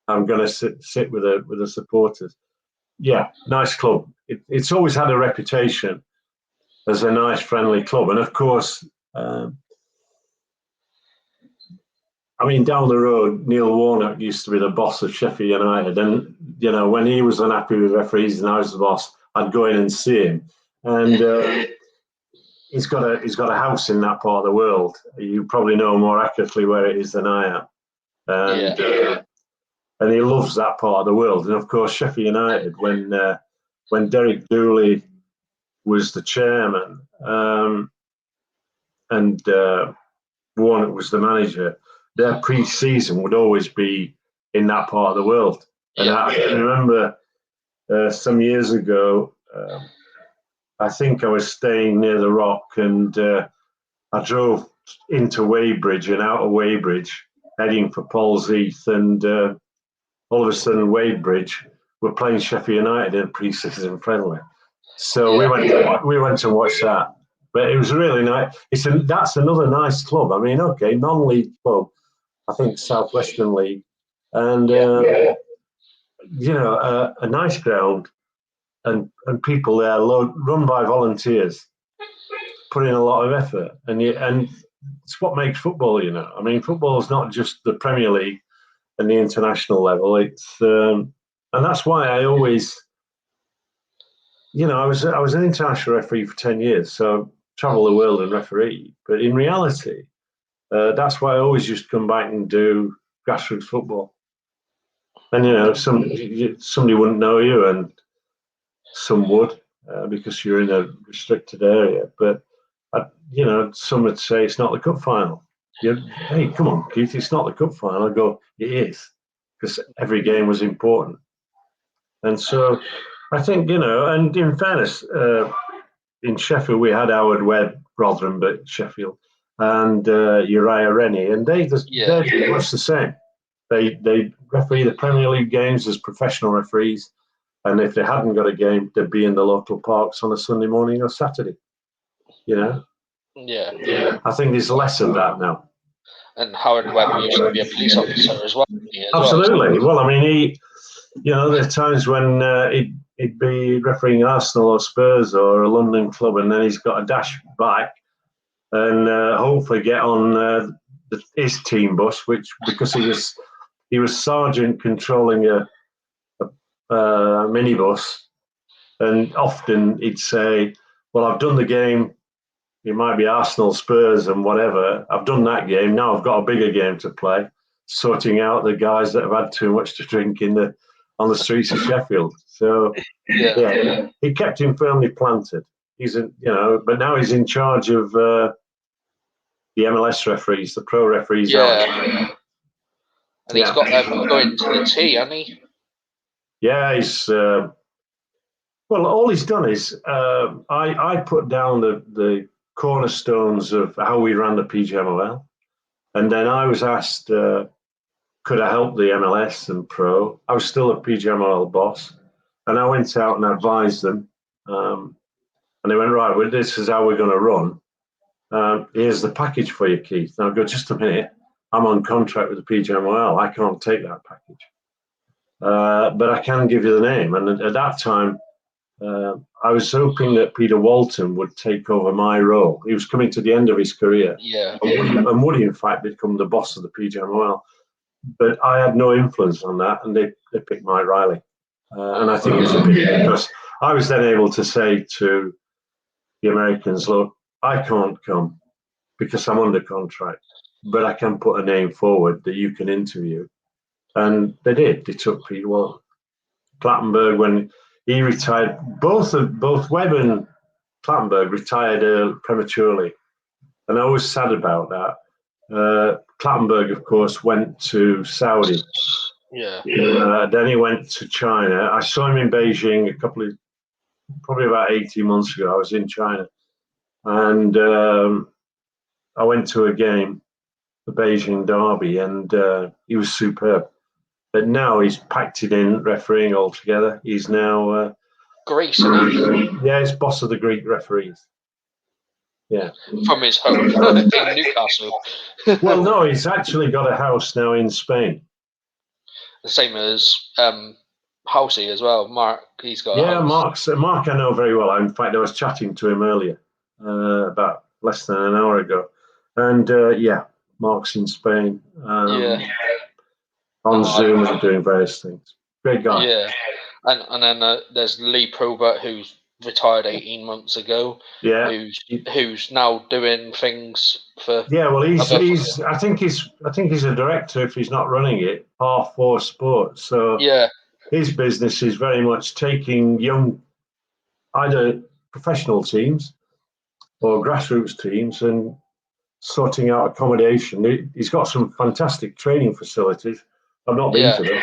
I'm going to sit with the supporters." Yeah, nice club. It's always had a reputation as a nice, friendly club, and of course, I mean, down the road, Neil Warnock used to be the boss of Sheffield United, and when he was unhappy with referees and I was the boss, I'd go in and see him, and he's got a house in that part of the world. You probably know more accurately where it is than I am, and he loves that part of the world. And of course, Sheffield United, when Derek Dooley was the chairman, and Warnock was the manager, their pre-season would always be in that part of the world. And I remember some years ago, I think I was staying near the Rock, and I drove into Weybridge and out of Weybridge, heading for Paul's Heath, and all of a sudden Weybridge were playing Sheffield United in a pre-season friendly. So we went to watch that. But it was really nice. That's another nice club. I mean, okay, non-league club, I think Southwestern League, and a nice ground, and people there, run by volunteers, put in a lot of effort, and it's what makes football. I mean, football is not just the Premier League and the international level. It's and that's why I always, I was an international referee for 10 years, so travel the world and referee. But in reality, that's why I always used to come back and do grassroots football. And somebody wouldn't know you, and some would because you're in a restricted area. But some would say it's not the cup final. Hey, come on, Keith, it's not the cup final. I go, it is, because every game was important. And so I think, and in fairness, in Sheffield, we had Howard Webb, Rotherham, but Sheffield, and Uriah Rennie, and they're much the same. They referee the Premier League games as professional referees, and if they hadn't got a game, they'd be in the local parks on a Sunday morning or Saturday. Yeah. I think there's less of that now. And Howard Webb used to be a police officer as well. Absolutely. Well, I mean, there are times when he'd be refereeing Arsenal or Spurs or a London club, and then he's got a dash back and hopefully get on his team bus, because he was sergeant controlling a minibus, and often he'd say, "Well, I've done the game. It might be Arsenal, Spurs, and whatever. I've done that game. Now I've got a bigger game to play, sorting out the guys that have had too much to drink on the streets of Sheffield." So he kept him firmly planted. But now he's in charge of the MLS referees, the pro referees. And he's got them going to the T, hasn't he? Yeah, he's. Well, all he's done is I put down the cornerstones of how we ran the PGMOL, and then I was asked, could I help the MLS and pro? I was still a PGMOL boss, and I went out and advised them And they went, right, well, this is how we're going to run. Here's the package for you, Keith. And I go, just a minute. I'm on contract with the PGMOL. I can't take that package. But I can give you the name. And at that time, I was hoping that Peter Walton would take over my role. He was coming to the end of his career. Yeah. And Woody, in fact, become the boss of the PGMOL. But I had no influence on that, and they picked Mike Riley. And I think it was a big because I was then able to say to the Americans, look, I can't come because I'm under contract, but I can put a name forward that you can interview. And they did. They took Peter Walton. Clattenburg, when he retired, both Webb and Clattenburg retired prematurely. And I was sad about that. Clattenburg, of course, went to Saudi. Yeah. Then he went to China. I saw him in Beijing probably about 18 months ago. I was in China. And I went to a game, the Beijing Derby, and he was superb. But now he's packed it in refereeing altogether. He's now Greece, isn't he? Yeah, he's boss of the Greek referees. Yeah, from his home in Newcastle. Well, no, he's actually got a house now in Spain. The same as Halsey as well. Mark, he's got a house. Mark I know very well. In fact, I was chatting to him earlier, about less than an hour ago. And yeah, Mark's in Spain. On Zoom and doing various things. Great guy. Yeah. And then there's Lee Probert, who's retired 18 months ago. Yeah. Who's now doing things for. Yeah, well, he's. I think he's a director if he's not running it. R4 Sports. So yeah, his business is very much taking young, either professional teams or grassroots teams, and sorting out accommodation. He's got some fantastic training facilities. I've not been to them.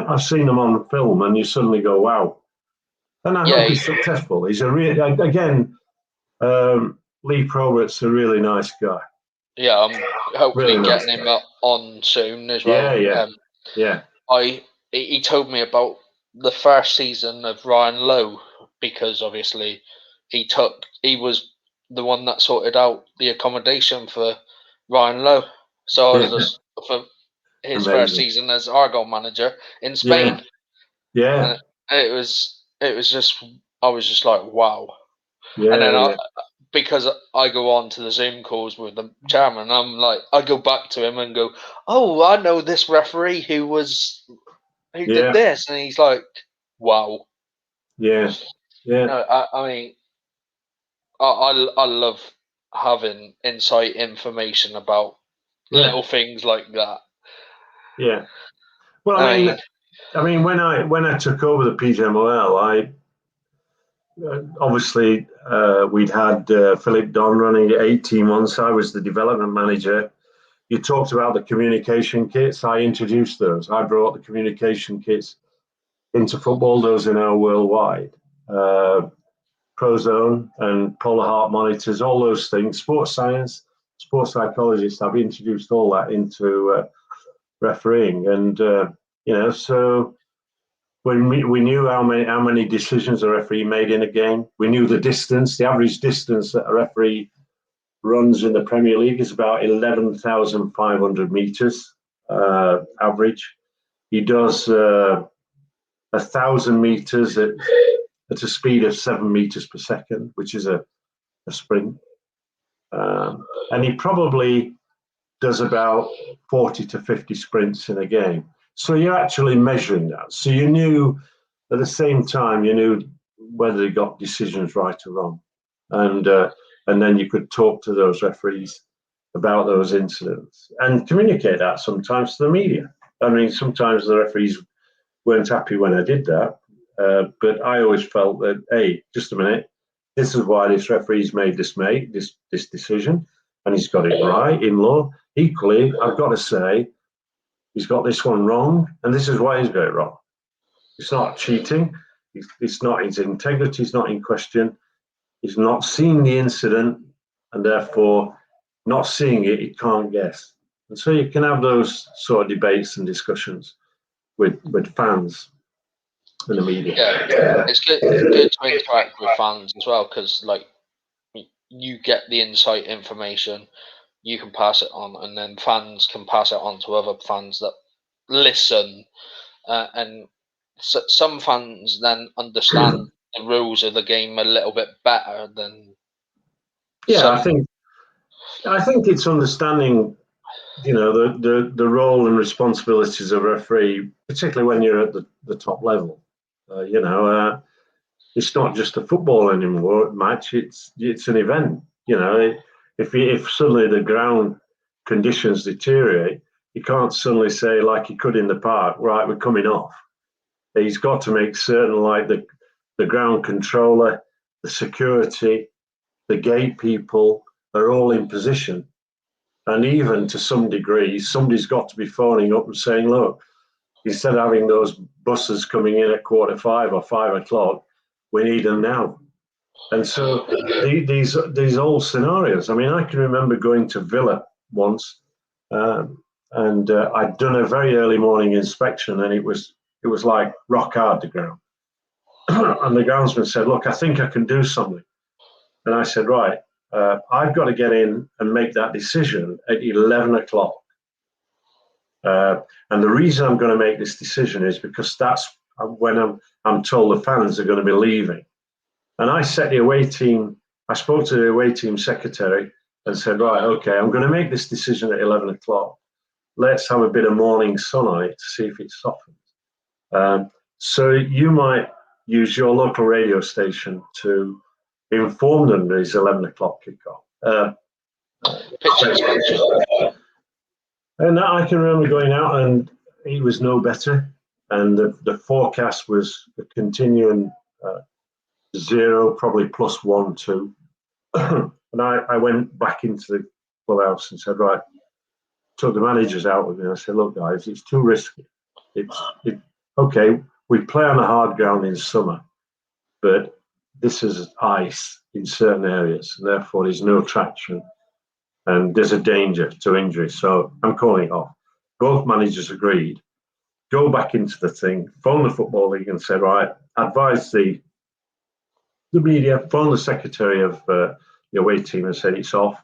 I've seen them on film, and you suddenly go, "Wow!" And I hope he's successful. He's a Lee Probert's a really nice guy. Yeah, I'm hopefully really getting him on soon as well. Yeah. He told me about the first season of Ryan Lowe, because obviously he was the one that sorted out the accommodation for Ryan Lowe. So I was just for his first season as Argyle manager in Spain. Yeah. And it was just, I was just like, wow. Yeah. And then because I go on to the Zoom calls with the chairman, I'm like, I go back to him and go, oh, I know this referee who did this, and he's like, wow. Yeah. No, I mean, I love having inside information about little things like that. Yeah. Well, I mean, when I took over the PGMOL, obviously we'd had Philip Don running it 18 months. I was the development manager. You talked about the communication kits. I introduced those. I brought the communication kits into football. Those are now worldwide. Prozone and polar heart monitors, all those things. Sports science, sports psychologists. I've introduced all that into refereeing, and so when we knew how many decisions a referee made in a game, we knew the distance. The average distance that a referee runs in the Premier League is about 11,500 meters average. He does 1,000 meters at a speed of 7 meters per second, which is a sprint. And he probably does about 40 to 50 sprints in a game. So you're actually measuring that. So you knew, at the same time, you knew whether they got decisions right or wrong. And then you could talk to those referees about those incidents and communicate that sometimes to the media. I mean, sometimes the referees weren't happy when I did that, but I always felt that, hey, just a minute, this is why this referee's made this decision, and he's got it right in law. Equally, I've got to say, he's got this one wrong, and this is why he's got it wrong. It's not cheating. It's not, his integrity is not in question. He's not seen the incident, and therefore, not seeing it, he can't guess. And so you can have those sort of debates and discussions with fans. in the media. Yeah, it's good to interact with fans as well, because like you get the insight information, you can pass it on, and then fans can pass it on to other fans that listen, and some fans then understand the rules of the game a little bit better than Yeah, some. I think it's understanding, the role and responsibilities of a referee, particularly when you're at the top level. It's not just a football anymore match. It's an event. If suddenly the ground conditions deteriorate, you can't suddenly say, like you could in the park, right, we're coming off. He's got to make certain, like the ground controller, the security, the gate people are all in position. And even to some degree, somebody's got to be phoning up and saying, look, instead of having those buses coming in at 4:45 or 5 o'clock, we need them now. And so these old scenarios. I mean, I can remember going to Villa once, and I'd done a very early morning inspection, and it was like rock hard, the ground. And the groundsman said, look, I think I can do something. And I said, right, I've got to get in and make that decision at 11 o'clock. And the reason I'm going to make this decision is because that's when I'm told the fans are going to be leaving. And I set the away team, I spoke to the away team secretary and said, right, okay, I'm going to make this decision at 11 o'clock. Let's have a bit of morning sun on it to see if it softens. So you might use your local radio station to inform them there's 11 o'clock kickoff. And I can remember going out, and he was no better. And the forecast was a continuing 0, probably +1, 2. And I went back into the clubhouse and said, right, took the managers out with me. I said, look, guys, it's too risky. Okay, we play on a hard ground in summer, but this is ice in certain areas, and therefore there's no traction, and there's a danger to injury. So I'm calling it off. Both managers agreed. Go back into the thing, phone the Football League and say, right, advise the media, phone the secretary of the away team and said it's off.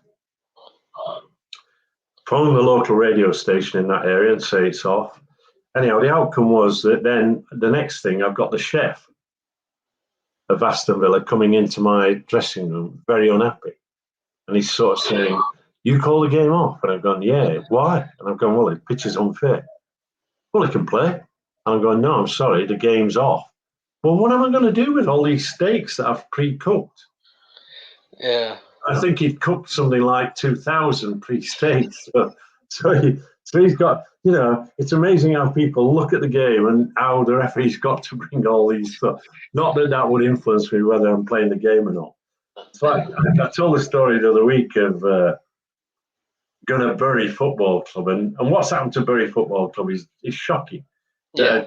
Phone the local radio station in that area and say it's off. Anyhow, the outcome was that then the next thing, I've got the chef of Aston Villa coming into my dressing room, very unhappy. And he's sort of saying, you call the game off? And I've gone, yeah, why? And I've gone, well, the pitch is unfair. Well, he can play. And I'm going, no, I'm sorry, the game's off. Well, what am I going to do with all these steaks that I've pre-cooked? Yeah. I think he'd cooked something like 2,000 pre-steaks. So he's got, it's amazing how people look at the game and how the referee's got to bring all these stuff. Not that would influence me whether I'm playing the game or not. So I told the story the other week of Gunner Bury Football Club, and what's happened to Bury Football Club is shocking. Yeah.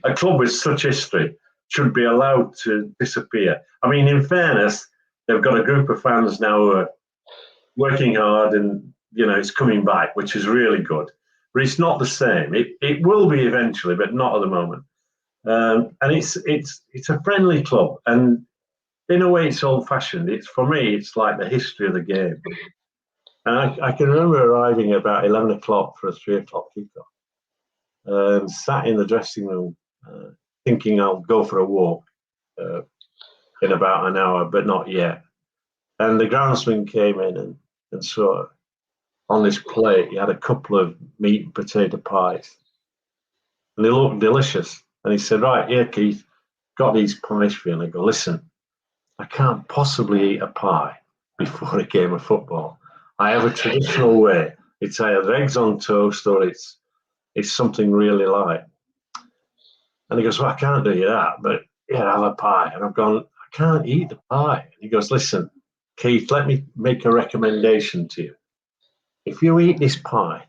A club with such history should be allowed to disappear. I mean, in fairness, they've got a group of fans now who are working hard, and it's coming back, which is really good. But it's not the same. It will be eventually, but not at the moment. And it's a friendly club, and in a way, it's old-fashioned. For me, it's like the history of the game. And I can remember arriving at about 11 o'clock for a 3 o'clock kickoff, sat in the dressing room, thinking I'll go for a walk in about an hour, but not yet. And the groundsman came in and saw on this plate, he had a couple of meat and potato pies. And they looked delicious. And he said, right, here, Keith, got these pies for you. And I go, listen, I can't possibly eat a pie before a game of football. I have a traditional way. It's either eggs on toast or it's something really light. And he goes, well, I can't do you that, but yeah, have a pie. And I've gone, I can't eat the pie. And he goes, listen, Keith, let me make a recommendation to you. If you eat this pie,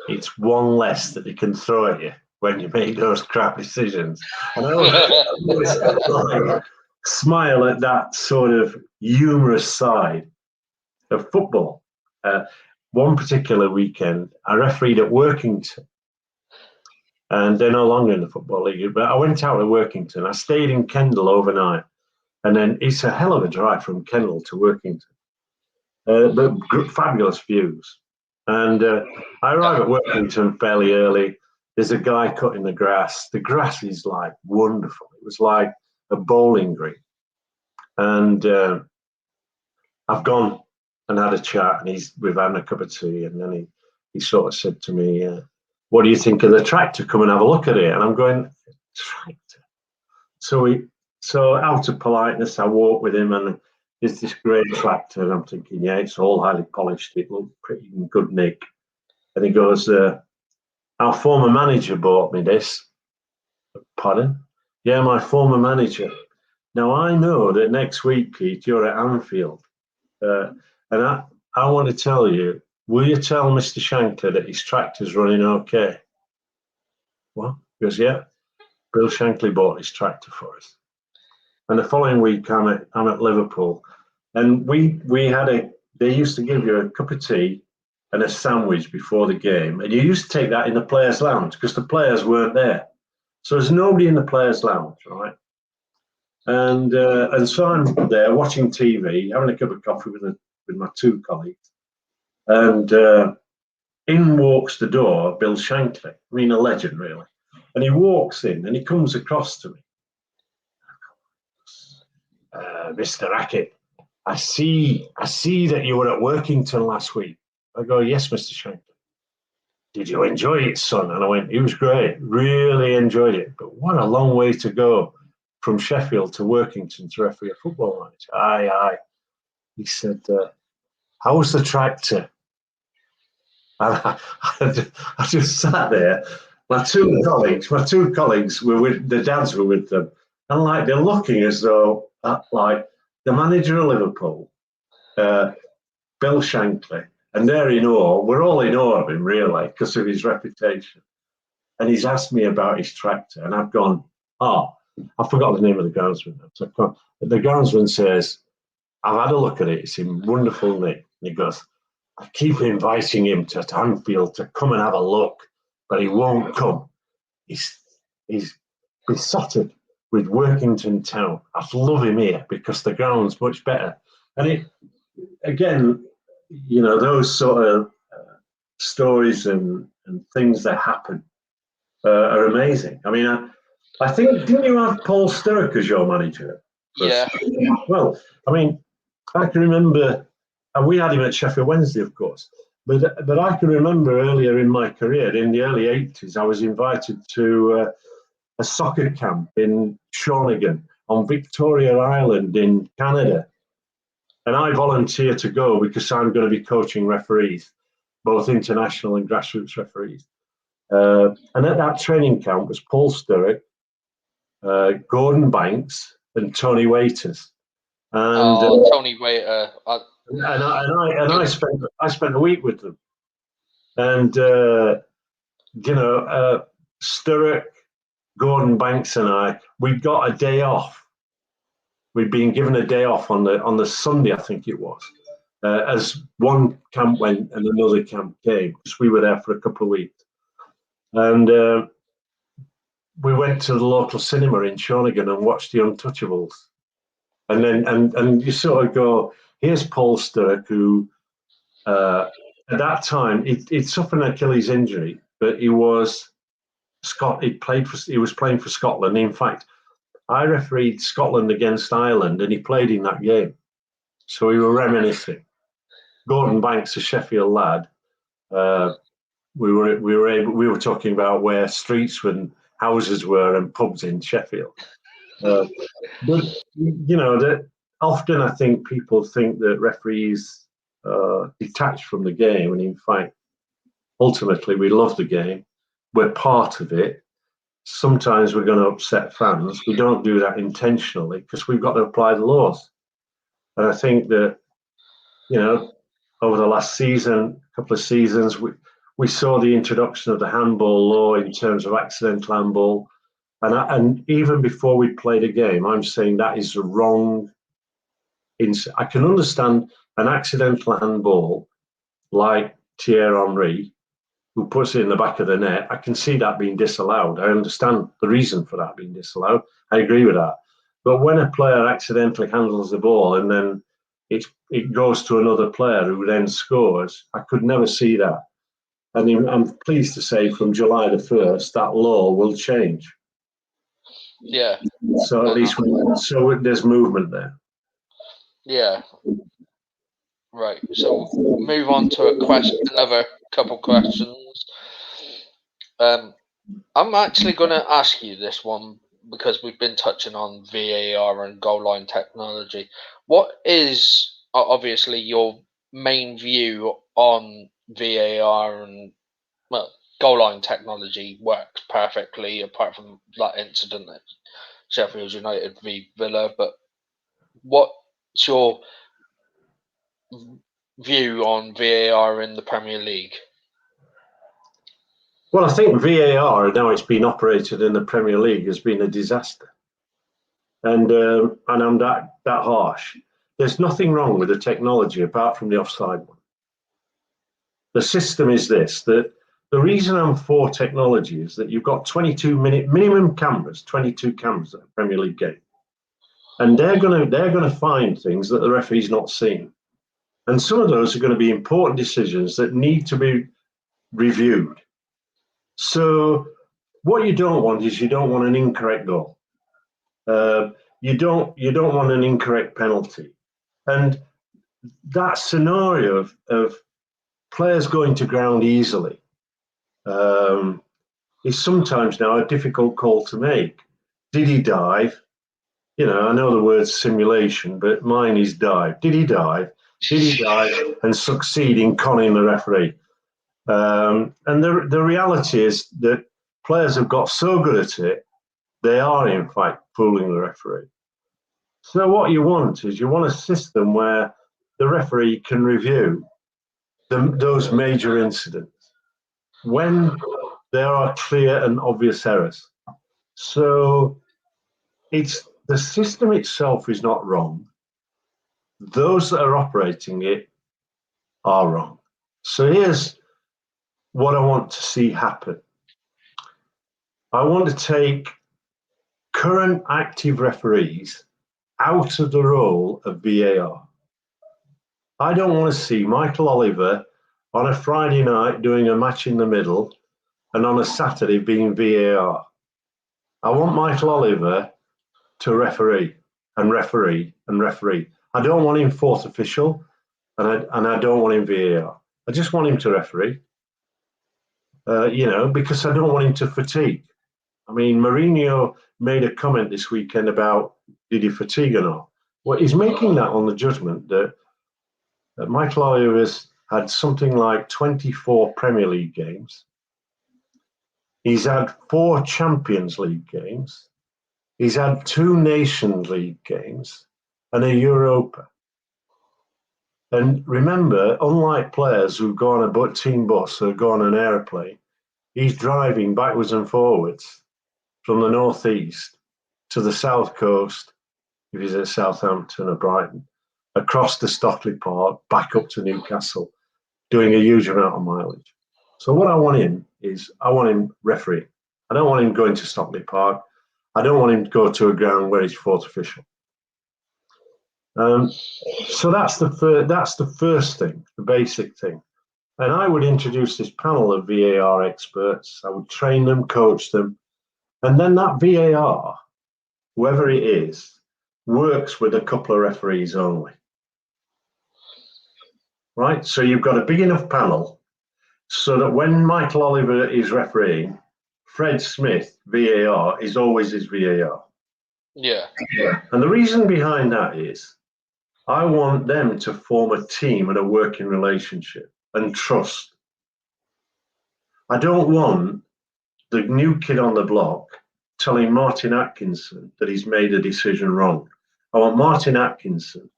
it's one less that they can throw at you when you make those crap decisions. And I always smile at that sort of humorous side of football. One particular weekend, I refereed at Workington, and they're no longer in the Football League. But I went out to Workington. I stayed in Kendal overnight, and then it's a hell of a drive from Kendal to Workington. But fabulous views. And I arrive at Workington fairly early. There's a guy cutting the grass. The grass is like wonderful. It was like a bowling green. And I've gone and had a chat, and we've had a cup of tea, and then he sort of said to me, "What do you think of the tractor? Come and have a look at it." And I'm going, "Tractor?" So out of politeness, I walk with him, and there's this great tractor, and I'm thinking, yeah, it's all highly polished. It looked pretty in good nick. And he goes, "Our former manager bought me this." Pardon? "Yeah, my former manager." Now I know that next week, Keith, you're at Anfield. And I want to tell you, will you tell Mr. Shankler that his tractor's running okay? What? He goes, "Yeah, Bill Shankly bought his tractor for us." And the following week, I'm at Liverpool, and they used to give you a cup of tea and a sandwich before the game, and you used to take that in the players' lounge because the players weren't there. So there's nobody in the players' lounge, right? And so I'm there watching TV, having a cup of coffee with my two colleagues, and in walks the door Bill Shankly. I mean, a legend, really. And he walks in, and he comes across to me. "Mr. Hackett, I see that you were at Workington last week." I go, "Yes, Mr. Shankly." "Did you enjoy it, son?" And I went, "It was great, really enjoyed it. But what a long way to go from Sheffield to Workington to referee a football match." Aye. He said, "How was the tractor?" And I just sat there. My two colleagues were with the dads were with them, and like they're looking as though like the manager of Liverpool, Bill Shankly, and they're in awe. We're all in awe of him, really, because of his reputation. And he's asked me about his tractor, and I've gone, "Oh, I forgot the name of the groundsman." So the groundsman says, "I've had a look at it. It's in wonderful nick." And he goes, "I keep inviting him to Anfield to come and have a look, but he won't come. He's besotted with Workington Town. I love him here because the ground's much better." And again, those sort of stories and things that happen are amazing. I mean, I think, didn't you have Paul Sturrock as your manager? Yeah. Well, I mean, I can remember, and we had him at Sheffield Wednesday, of course, but I can remember earlier in my career, in the early 80s, I was invited to a soccer camp in Shawnigan on Victoria Island in Canada. And I volunteered to go because I'm going to be coaching referees, both international and grassroots referees. And at that training camp was Paul Sturrock, Gordon Banks, and Tony Waiters. And Tony Waiter. I spent a week with them. And Sturrock, Gordon Banks, and we got a day off. We'd been given a day off on the Sunday, I think it was, as one camp went and another camp came, because we were there for a couple of weeks. And we went to the local cinema in Shawnigan and watched The Untouchables. And then and you sort of go, here's Paul Sturrock, who at that time he'd suffered an Achilles injury, but he was playing for Scotland. In fact, I refereed Scotland against Ireland, and he played in that game. So we were reminiscing. Gordon Banks, a Sheffield lad, we were talking about where streets and houses were and pubs in Sheffield. But that often I think people think that referees are detached from the game, and in fact, ultimately we love the game. We're part of it. Sometimes we're going to upset fans. We don't do that intentionally because we've got to apply the laws. And I think that, over the last couple of seasons, we saw the introduction of the handball law in terms of accidental handball. And even before we played a game, I'm saying that is wrong. I can understand an accidental handball like Thierry Henry who puts it in the back of the net, I can see that being disallowed. I understand the reason for that being disallowed. I agree with that. But when a player accidentally handles the ball and then it goes to another player who then scores, I could never see that. And I'm pleased to say from July the 1st, that law will change. Yeah. So at least there's movement there. Yeah. Right. So move on to another couple questions. I'm actually going to ask you this one because we've been touching on VAR and goal line technology. What is obviously your main view on VAR and, well, goal line technology works perfectly apart from that incident at Sheffield United v Villa, but what's your view on VAR in the Premier League? Well, I think VAR, now it's been operated in the Premier League, has been a disaster. And I'm that harsh. There's nothing wrong with the technology apart from the offside one. The system is this, that the reason I'm for technology is that you've got 22-minute minimum cameras, 22 cameras at a Premier League game. And they're gonna find things that the referee's not seen. And some of those are going to be important decisions that need to be reviewed. So what you don't want is you don't want an incorrect goal. You don't want an incorrect penalty. And that scenario of players going to ground easily is sometimes now a difficult call to make. Did he dive? You know, I know the word simulation, but mine is dive. Did he dive? Did he dive and succeed in conning the referee? And the reality is that players have got so good at it, they are in fact fooling the referee. So what you want is you want a system where the referee can review those major incidents when there are clear and obvious errors. So it's the system itself is not wrong. Those that are operating it are wrong. So here's what I want to see happen. I want to take current active referees out of the role of VAR. I don't want to see Michael Oliver on a Friday night doing a match in the middle and on a Saturday being VAR. I want Michael Oliver to referee and referee and referee. I don't want him fourth official and I don't want him VAR. I just want him to referee, because I don't want him to fatigue. I mean, Mourinho made a comment this weekend about did he fatigue or not? Well, he's making that on the judgment that Michael Oliver's had something like 24 Premier League games. He's had 4 Champions League games. He's had 2 Nations League games and a Europa. And remember, unlike players who go on a team bus or go on an airplane, he's driving backwards and forwards from the northeast to the south coast, if he's at Southampton or Brighton, across to Stockley Park, back up to Newcastle, doing a huge amount of mileage. So what I want him refereeing. I don't want him going to Stockley Park. I don't want him to go to a ground where he's fourth official. So that's the first thing, the basic thing. And I would introduce this panel of VAR experts. I would train them, coach them, and then that VAR, whoever it is, works with a couple of referees only. Right? So you've got a big enough panel so that when Michael Oliver is refereeing, Fred Smith, VAR, is always his VAR. Yeah. And the reason behind that is I want them to form a team and a working relationship and trust. I don't want the new kid on the block telling Martin Atkinson that he's made a decision wrong. I want Martin Atkinson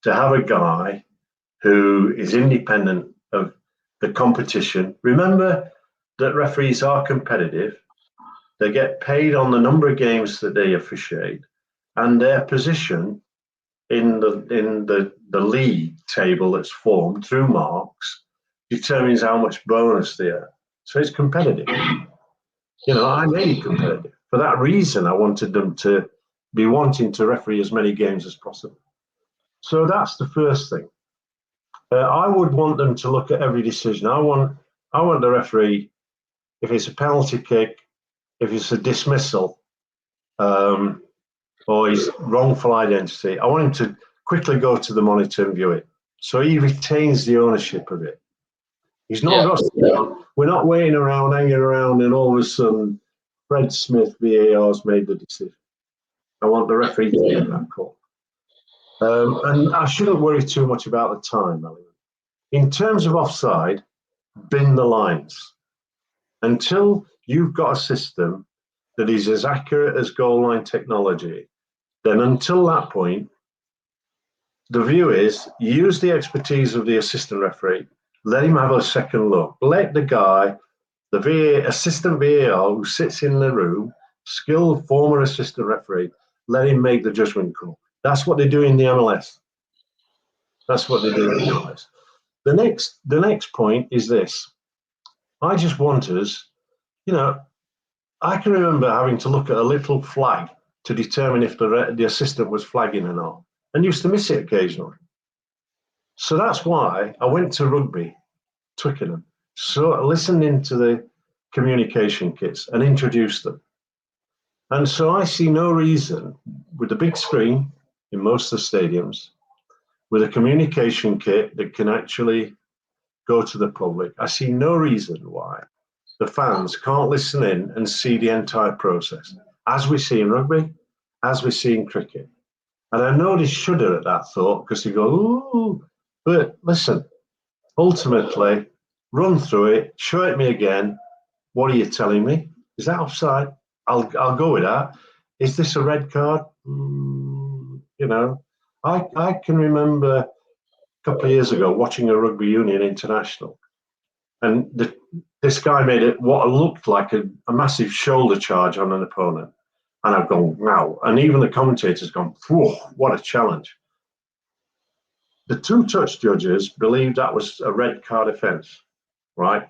to have a guy who is independent of the competition. Remember that referees are competitive. They get paid on the number of games that they officiate, and their position in the league table that's formed through marks determines how much bonus they earn. So it's competitive. I made it competitive. For that reason, I wanted them to be wanting to referee as many games as possible. So that's the first thing. I would want them to look at every decision. I want the referee, if it's a penalty kick, if it's a dismissal, or his wrongful identity, I want him to quickly go to the monitor and view it. So he retains the ownership of it. He's not got to sit down. We're not waiting around, hanging around, and all of a sudden, Fred Smith, VAR's made the decision. I want the referee to make that call. And I shouldn't worry too much about the time, Alan. In terms of offside, bin the lines. Until you've got a system that is as accurate as goal line technology, then until that point, the view is use the expertise of the assistant referee, let him have a second look, let the guy, the assistant VAR who sits in the room, skilled former assistant referee, let him make the judgment call. That's what they do in the MLS. That's what they do in the MLS. The next point is this. I just want us, I can remember having to look at a little flag to determine if the assistant was flagging or not, and used to miss it occasionally. So that's why I went to rugby, Twickenham, so listened into the communication kits and introduced them. And so I see no reason, with the big screen in most of the stadiums, with a communication kit that can actually go to the public, I see no reason why the fans can't listen in and see the entire process, as we see in rugby, as we see in cricket. And I know they shudder at that thought because they go, ooh, but listen, ultimately, run through it, show it me again. What are you telling me? Is that offside? I'll go with that. Is this a red card? I can remember a couple of years ago watching a rugby union international, and this guy made it what looked like a massive shoulder charge on an opponent. And I've gone, wow. And even the commentators gone, whoa, what a challenge. The two touch judges believed that was a red card offence, right?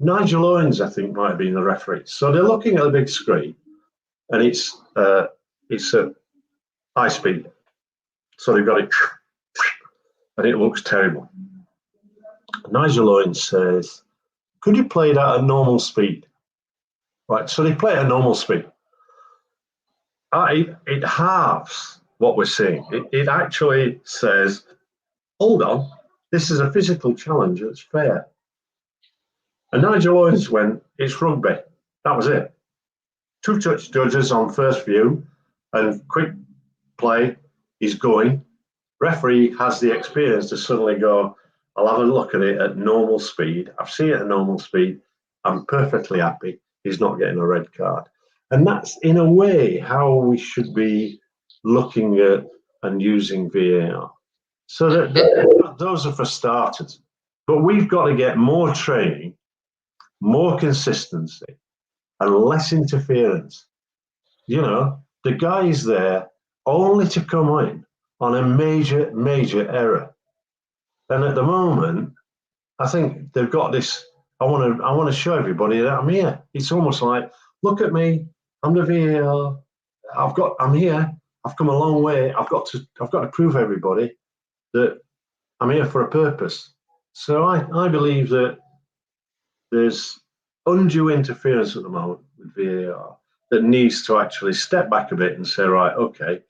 Nigel Owens, I think, might have been the referee. So they're looking at a big screen, and it's a high speed. So they've got it, and it looks terrible. Nigel Owens says, could you play that at normal speed? Right, so they play at normal speed. It halves what we're seeing. It actually says, hold on, this is a physical challenge, it's fair. And Nigel Owens went, it's rugby. That was it. Two touch judges on first view, and quick play, he's going. Referee has the experience to suddenly go, I'll have a look at it at normal speed. I've seen it at normal speed. I'm perfectly happy. He's not getting a red card. And that's, in a way, how we should be looking at and using VAR. So those are for starters. But we've got to get more training, more consistency, and less interference. The guy is there only to come in on a major, major error. And at the moment, I think they've got this, I want to show everybody that I'm here. It's almost like, look at me, I'm the VAR, I'm here, I've come a long way, I've got to prove everybody that I'm here for a purpose. So I believe that there's undue interference at the moment with VAR that needs to actually step back a bit and say, right, okay,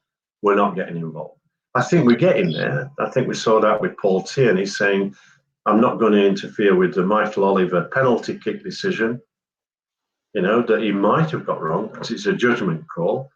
we're not getting involved. I think we're getting there. I think we saw that with Paul Tierney saying, I'm not going to interfere with the Michael Oliver penalty kick decision, that he might have got wrong because it's a judgment call.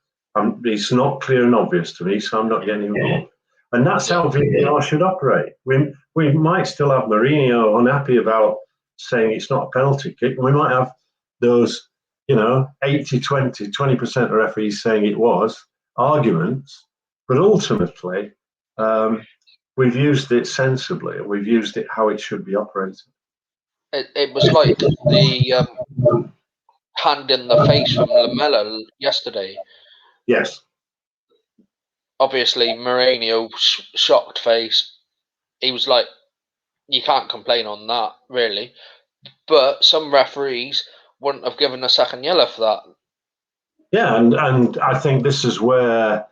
It's not clear and obvious to me, so I'm not getting involved. And that's how VAR should operate. We might still have Mourinho unhappy about saying it's not a penalty kick. We might have those, 80-20, 20% of referees saying it was, arguments. But ultimately, we've used it sensibly. We've used it how it should be operated. It was like the hand in the face from Lamella yesterday. Yes. Obviously, Mourinho, shocked face. He was like, you can't complain on that, really. but some referees wouldn't have given a second yellow for that. Yeah, and I think this is where,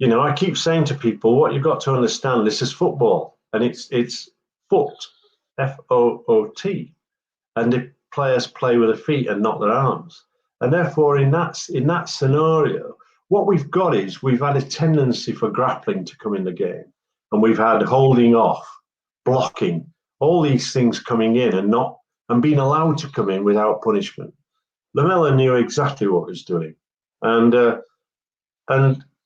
I keep saying to people, what you've got to understand, this is football, and it's foot, FOOT, and the players play with their feet and not their arms, and therefore in that scenario, what we've got is we've had a tendency for grappling to come in the game, and we've had holding off, blocking, all these things coming in and being allowed to come in without punishment. Lamela knew exactly what he was doing, and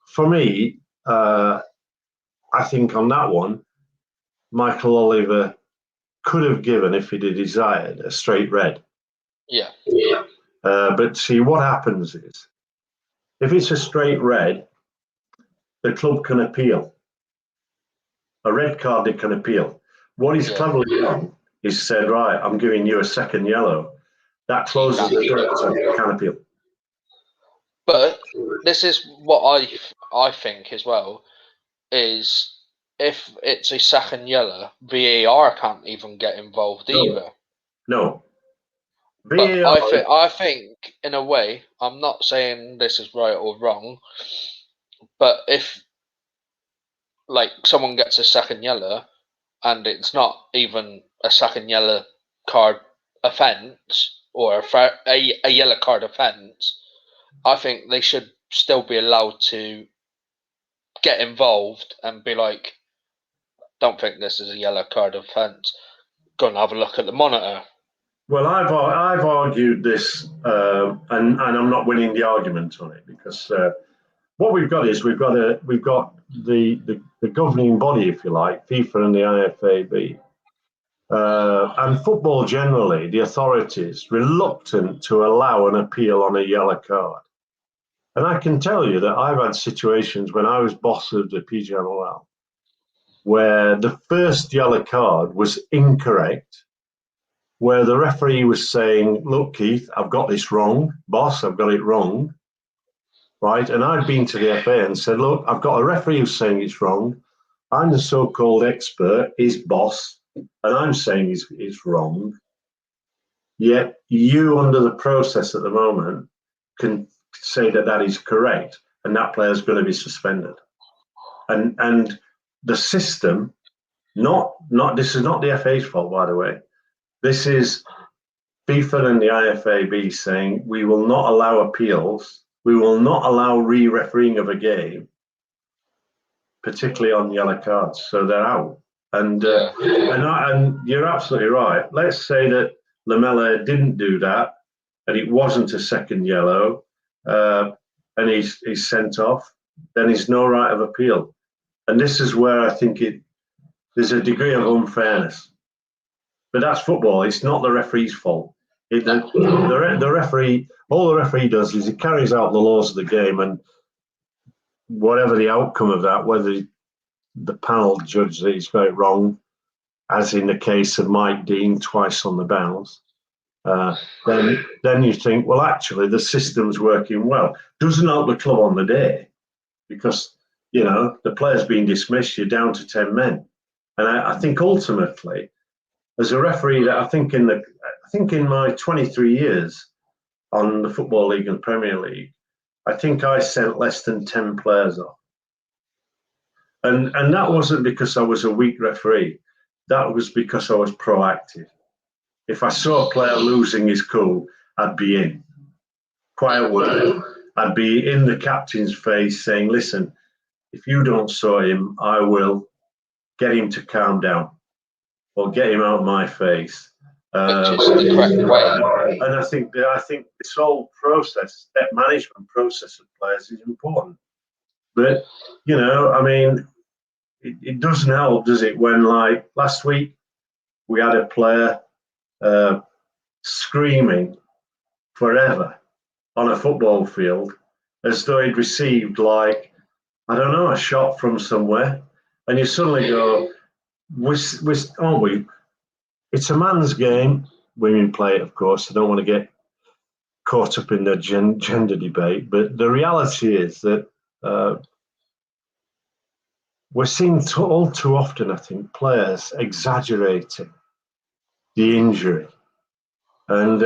for me, I think on that one, Michael Oliver could have given, if he'd desired, a straight red. Yeah. But see, what happens is, if it's a straight red, the club can appeal. A red card, they can appeal. What he's cleverly done is said, right, I'm giving you a second yellow. That closes the door, so you can appeal. But this is what I think as well, is if it's a second yellow, VAR can't even get involved either. No. But I think in a way, I'm not saying this is right or wrong, but if like someone gets a second yellow and it's not even a second yellow card offence or a yellow card offence, I think they should still be allowed to get involved and be like, don't think this is a yellow card offence. Go and have a look at the monitor. Well, I've argued this, and I'm not winning the argument on it, because what we've got is we've got the governing body, if you like, FIFA and the IFAB, and football generally, the authorities reluctant to allow an appeal on a yellow card. And I can tell you that I've had situations when I was boss of the PGMOL where the first yellow card was incorrect, where the referee was saying, look, Keith, I've got this wrong. Boss, I've got it wrong. Right? And I'd been to the FA and said, look, I've got a referee who's saying it's wrong. I'm the so-called expert, his boss, and I'm saying it's wrong. Yet you, under the process at the moment, can say that is correct, and that player's going to be suspended. And the system, not this is not the FA's fault, by the way. This is FIFA and the IFAB saying we will not allow appeals, we will not allow re-refereeing of a game, particularly on yellow cards. So they're out. And you're absolutely right. Let's say that Lamela didn't do that, and it wasn't a second yellow, and he's sent off. Then he's no right of appeal. And this is where I think there's a degree of unfairness. But that's football. It's not the referee's fault. The referee, all the referee does is he carries out the laws of the game, and whatever the outcome of that, whether the panel judge that he's got it wrong, as in the case of Mike Dean twice on the bounce, then you think, well, actually the system's working well. Doesn't help the club on the day, because the player's been dismissed. You're down to 10 men, and I think ultimately, as a referee, that I think in my 23 years on the Football League and Premier League, I think I sent less than 10 players off. And that wasn't because I was a weak referee. That was because I was proactive. If I saw a player losing his cool, I'd be in. Quiet word. I'd be in the captain's face saying, listen, if you don't sort him, I will get him to calm down or get him out of my face. Which is the correct way. And I think this whole process, that management process of players, is important. But I mean, it doesn't help, does it? When, like last week, we had a player screaming forever on a football field as though he'd received, like, I don't know, a shot from somewhere, and you suddenly go, aren't we? It's a man's game. Women play it, of course. I don't want to get caught up in the gender debate, but the reality is that we're seeing all too often, I think, players exaggerating the injury and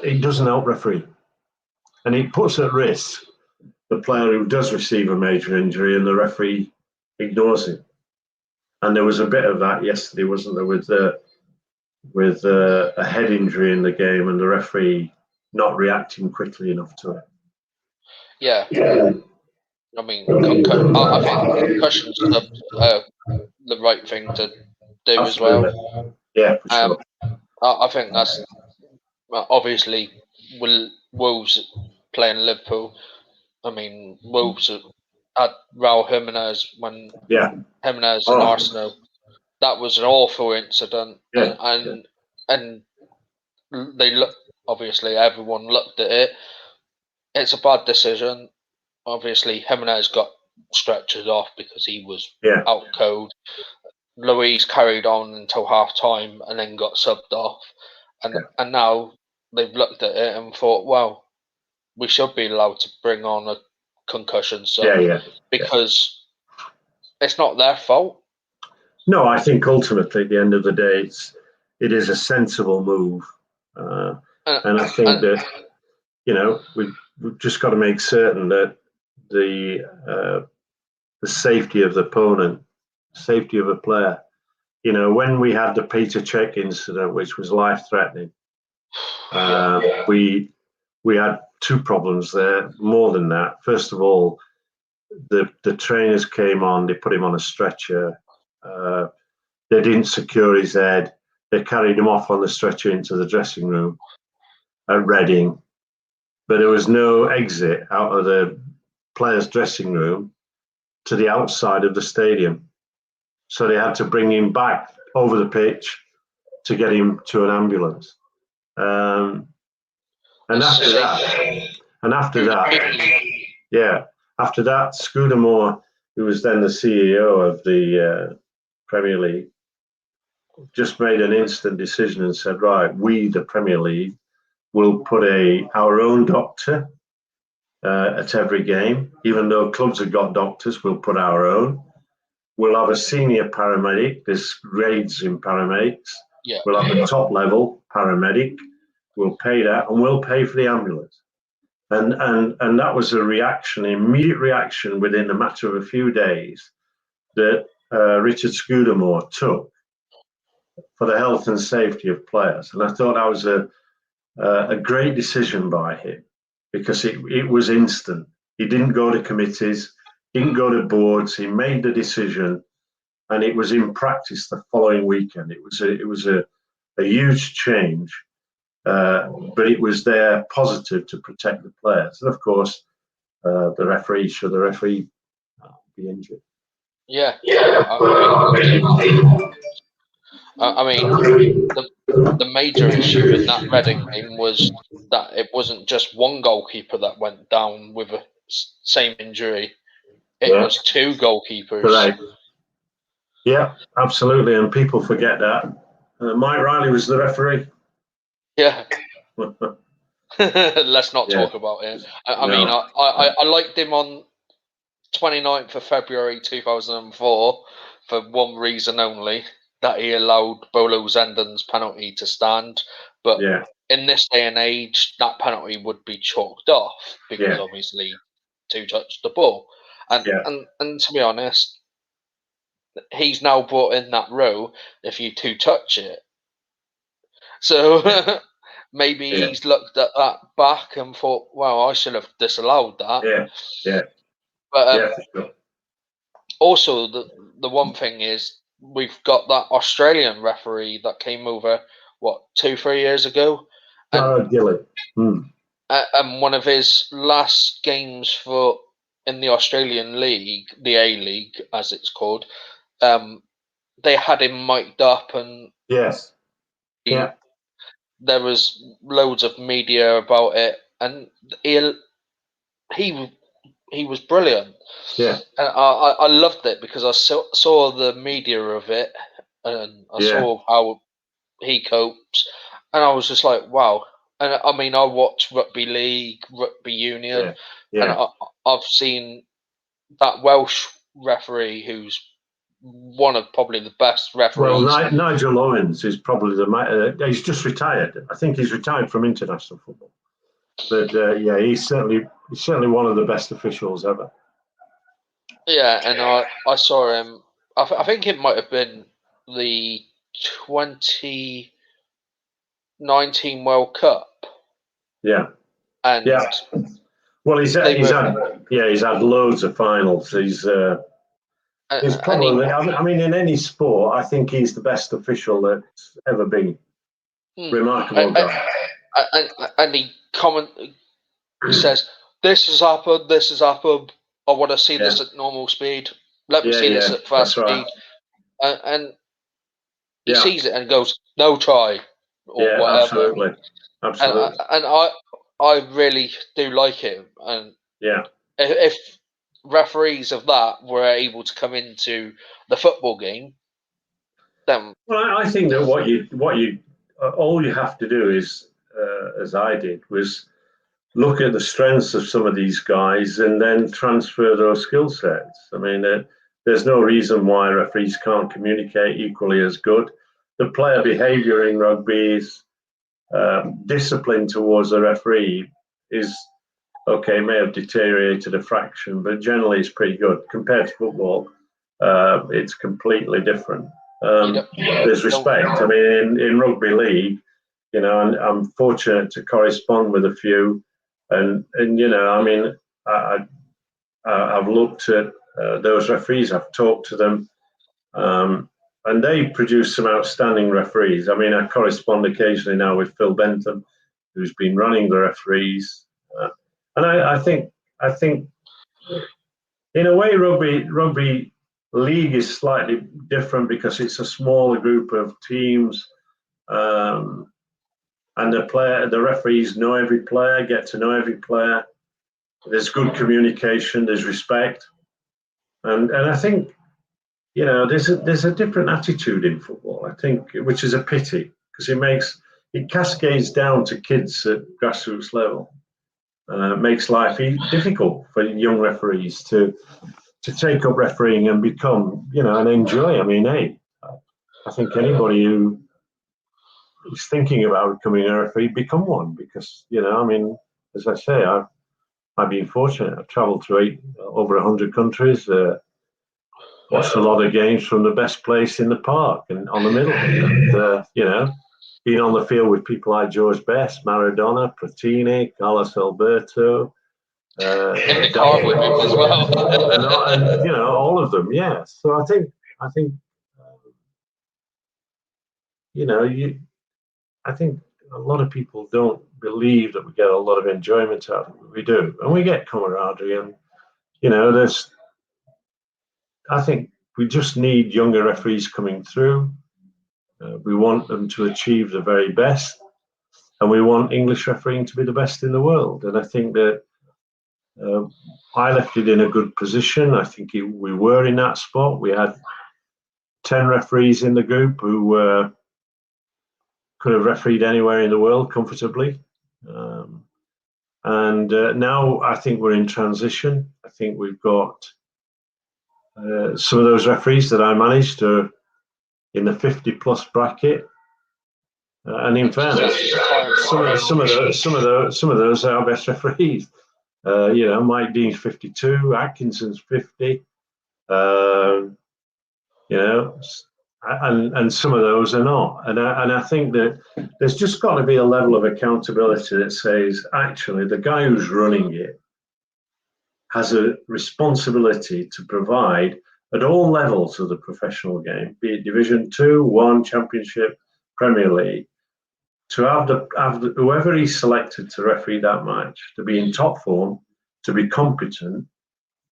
it doesn't help referee, and it puts at risk the player who does receive a major injury, and the referee ignores it. And there was a bit of that yesterday, wasn't there, with a head injury in the game, and the referee not reacting quickly enough to it. Yeah. I mean, I think concussions are the right thing to do as well. Yeah, for sure. I think that's obviously Wolves playing Liverpool. I mean, Wolves had Raul Jimenez when Jimenez and Arsenal. That was an awful incident, and they look. Obviously, everyone looked at it. It's a bad decision. Obviously, Jimenez got stretchered off because he was out cold. Luis carried on until half time and then got subbed off. And now they've looked at it and thought, well, we should be allowed to bring on a concussion sub because it's not their fault. No, I think ultimately, at the end of the day, it is a sensible move, and I think that we've just got to make certain that the safety of the opponent, safety of a player. When we had the Peter Cech incident, which was life-threatening, we had two problems there. More than that, first of all, the trainers came on. They put him on a stretcher. They didn't secure his head. They carried him off on the stretcher into the dressing room at Reading, but there was no exit out of the players' dressing room to the outside of the stadium. So they had to bring him back over the pitch to get him to an ambulance. And after that, Scudamore, who was then the CEO of the Premier League, just made an instant decision and said, right, we, the Premier League, will put our own doctor at every game. Even though clubs have got doctors, we'll put our own. We'll have a senior paramedic. There's grades in paramedics. Yeah. We'll have a top level paramedic. We'll pay that, and we'll pay for the ambulance. And that was a reaction, an immediate reaction within a matter of a few days that Richard Scudamore took for the health and safety of players. And I thought that was a great decision by him, because it was instant. He didn't go to committees, didn't go to boards. He made the decision, and it was in practice the following weekend. It was a huge change, but it was there positive to protect the players. And of course, the referee, should the referee be injured. Yeah. I mean, the major issue in that Reading game was that it wasn't just one goalkeeper that went down with a same injury. It was two goalkeepers. Correct. Yeah, absolutely. And people forget that. Mike Riley was the referee. Yeah. Let's not talk about it. I mean, I liked him on 29th of February 2004 for one reason only, that he allowed Bolo Zendon's penalty to stand. But in this day and age, that penalty would be chalked off because obviously two touched the ball. And to be honest, he's now brought in that rule if you two touch it. So maybe he's looked at that back and thought, well, I should have disallowed that. But also, the one thing is, we've got that Australian referee that came over, 2-3 years ago? And, and one of his last games in the Australian League, the A-League as it's called, they had him mic'd up, and there was loads of media about it, and he was brilliant. Yeah, and I loved it because I saw the media of it, and I saw how he copes, and I was just like, wow. And I mean, I watch rugby league, rugby union, and I've seen that Welsh referee who's one of probably the best Well, referees. Nigel Owens is probably he's just retired. I think he's retired from international football. But yeah, he's certainly one of the best officials ever. Yeah, and I saw him. I think it might have been the 2019 World Cup. Yeah. And yeah. Well, he's had loads of finals. He's probably. I mean, in any sport, I think he's the best official that's ever been. Remarkable guy. And he says, "This is happened. This has happened. I want to see this at normal speed. Let me see this at fast speed." Right. And he sees it and goes, "No try," or whatever. Absolutely. And I really do like him. And yeah, if referees of that were able to come into the football game, then I think that what you all you have to do is, as I did, was look at the strengths of some of these guys and then transfer those skill sets. I mean, there's no reason why referees can't communicate equally as good. The player behaviour in rugby is discipline towards the referee is okay. May have deteriorated a fraction, but generally it's pretty good compared to football. It's completely different. There's respect. I mean, in rugby league, you know, and I'm fortunate to correspond with a few, and you know, I mean, I've looked at those referees. I've talked to them, and they produce some outstanding referees. I mean, I correspond occasionally now with Phil Bentham, who's been running the referees, and I think in a way, rugby league is slightly different because it's a smaller group of teams, and the referees know every player, get to know every player. There's good communication, there's respect, and I think, you know, there's a different attitude in football, I think, which is a pity because it cascades down to kids at grassroots level. Makes life difficult for young referees to take up refereeing and become, you know, and enjoy. I mean, hey, I think anybody who is thinking about becoming a referee, become one because, you know, I mean, as I say, I've been fortunate. I've travelled to over 100 countries, watched a lot of games from the best place in the park and on the middle. And, you know, being on the field with people like George Best, Maradona, Platini, Carlos Alberto. in the car with him as well. and you know, all of them, yeah. So I think you know, I think a lot of people don't believe that we get a lot of enjoyment out of it. We do, and we get camaraderie, and you know, I think we just need younger referees coming through. We want them to achieve the very best, and we want English refereeing to be the best in the world. And I think that I left it in a good position. I think we were in that spot. We had 10 referees in the group who could have refereed anywhere in the world comfortably. And now I think we're in transition. I think we've got some of those referees that I managed are in the 50+ bracket. And in fairness, some of those are our best referees. You know, Mike Dean's 52, Atkinson's 50. You know, and some of those are not. And I think that there's just got to be a level of accountability that says, actually, the guy who's running it has a responsibility to provide at all levels of the professional game, be it Division 2, 1, Championship, Premier League, to have whoever he's selected to referee that match to be in top form, to be competent,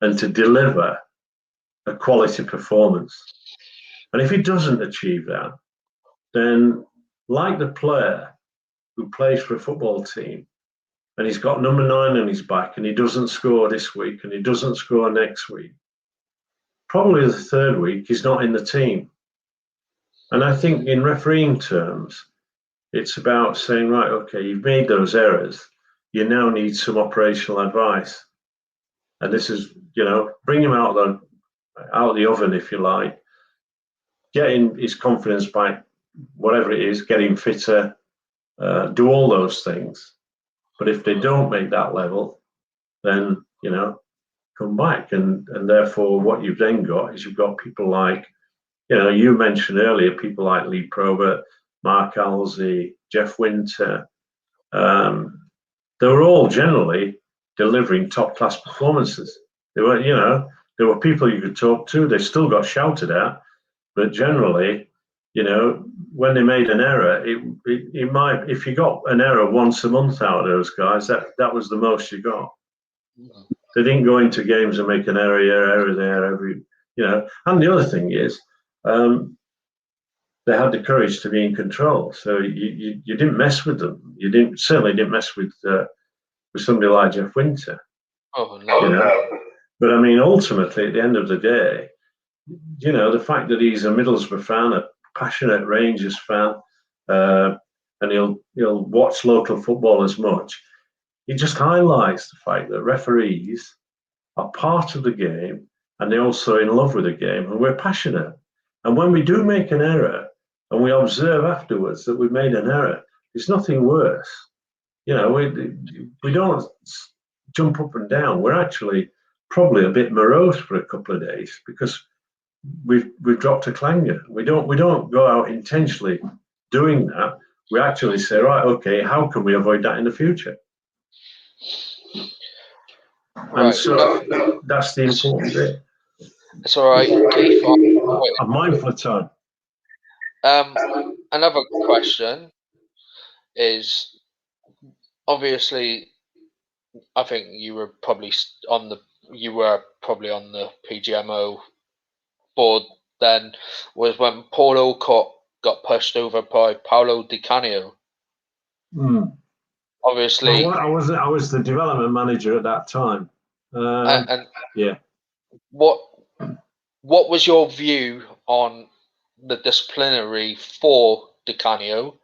and to deliver a quality performance. And if he doesn't achieve that, then like the player who plays for a football team and he's got number 9 on his back and he doesn't score this week and he doesn't score next week, probably the third week he's not in the team. And I think in refereeing terms, it's about saying, right, okay, you've made those errors. You now need some operational advice. And this is, you know, bring him out of the oven, if you like, getting his confidence back, whatever it is, getting fitter, do all those things. But if they don't make that level, then, come back. And therefore, what you've then got is you've got people like, you mentioned earlier, people like Lee Probert, Mark Halsey, Jeff Winter. They were all generally delivering top-class performances. They were, there were people you could talk to. They still got shouted at, but generally, when they made an error, it might, if you got an error once a month out of those guys, that was the most you got. They didn't go into games and make an error here, error there, And the other thing is, they had the courage to be in control. So you didn't mess with them. You certainly didn't mess with somebody like Jeff Winter. Oh no. But I mean, ultimately, at the end of the day, the fact that he's a Middlesbrough fan, a passionate Rangers fan, and he'll watch local football as much, it just highlights the fact that referees are part of the game, and they're also in love with the game, and we're passionate. And when we do make an error, and we observe afterwards that we've made an error, there's nothing worse. We don't jump up and down. We're actually probably a bit morose for a couple of days because we've dropped a clanger. We don't go out intentionally doing that. We actually say, right, okay, how can we avoid that in the future? Right. And so that's the important bit. It's all right, Keith. I'm mindful of time. Another question is, obviously, I think you were probably on the PGMO board then, was when Paul Alcock got pushed over by Paolo Di Canio. Obviously, I was the development manager at that time. Yeah. What was your view on the disciplinary for Di Canio,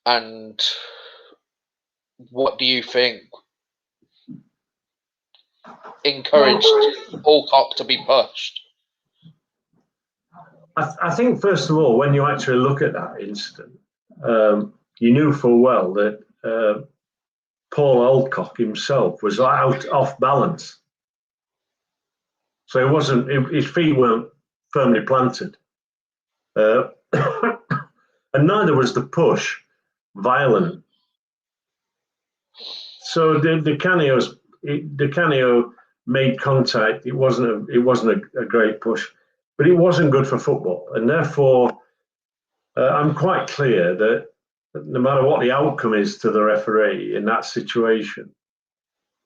and what do you think encouraged Alcock to be pushed? I think, first of all, when you actually look at that incident, you knew full well that Paul Alcock himself was off balance. So his feet weren't firmly planted. And neither was the push violent. So Di Canio made contact. It wasn't a great push, but it wasn't good for football. And therefore, I'm quite clear that no matter what the outcome is to the referee in that situation,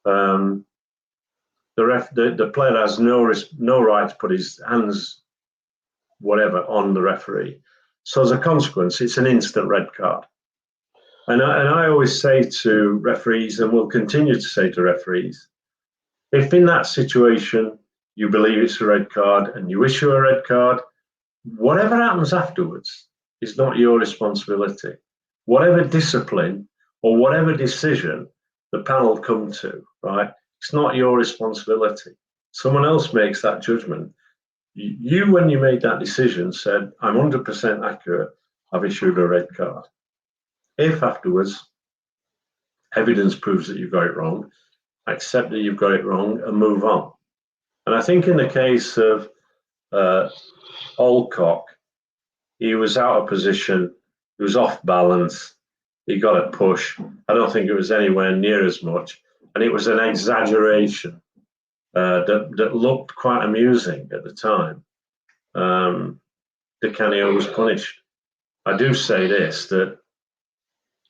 the player has no right to put his hands, whatever, on the referee. So as a consequence, it's an instant red card. And I always say to referees, and will continue to say to referees, if in that situation you believe it's a red card and you issue a red card, whatever happens afterwards is not your responsibility. Whatever discipline or whatever decision the panel come to, right, it's not your responsibility. Someone else makes that judgment. You, when you made that decision, said, I'm 100% accurate, I've issued a red card. If afterwards evidence proves that you've got it wrong, accept that you've got it wrong and move on. And I think in the case of Alcock, he was out of position, he was off balance, he got a push. I don't think it was anywhere near as much. And it was an exaggeration that looked quite amusing at the time. Di Canio was punished. I do say this, that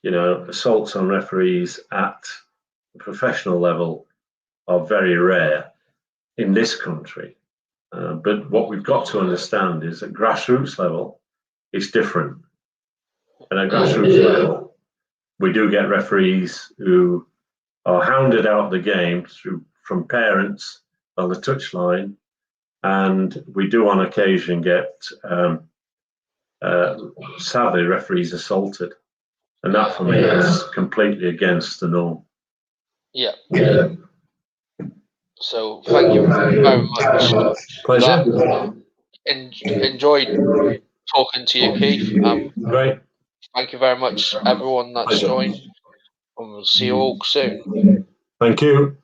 assaults on referees at the professional level are very rare in this country. But what we've got to understand is at grassroots level, it's different. And at grassroots level, we do get referees who are hounded out of the game from parents on the touchline, and we do on occasion get, sadly, referees assaulted. And that for me is completely against the norm. Yeah. So thank you very much. Pleasure. enjoyed talking to you, Keith. Great. Thank you very much, everyone that's Pleasure. joined, and we'll see you all soon. Thank you.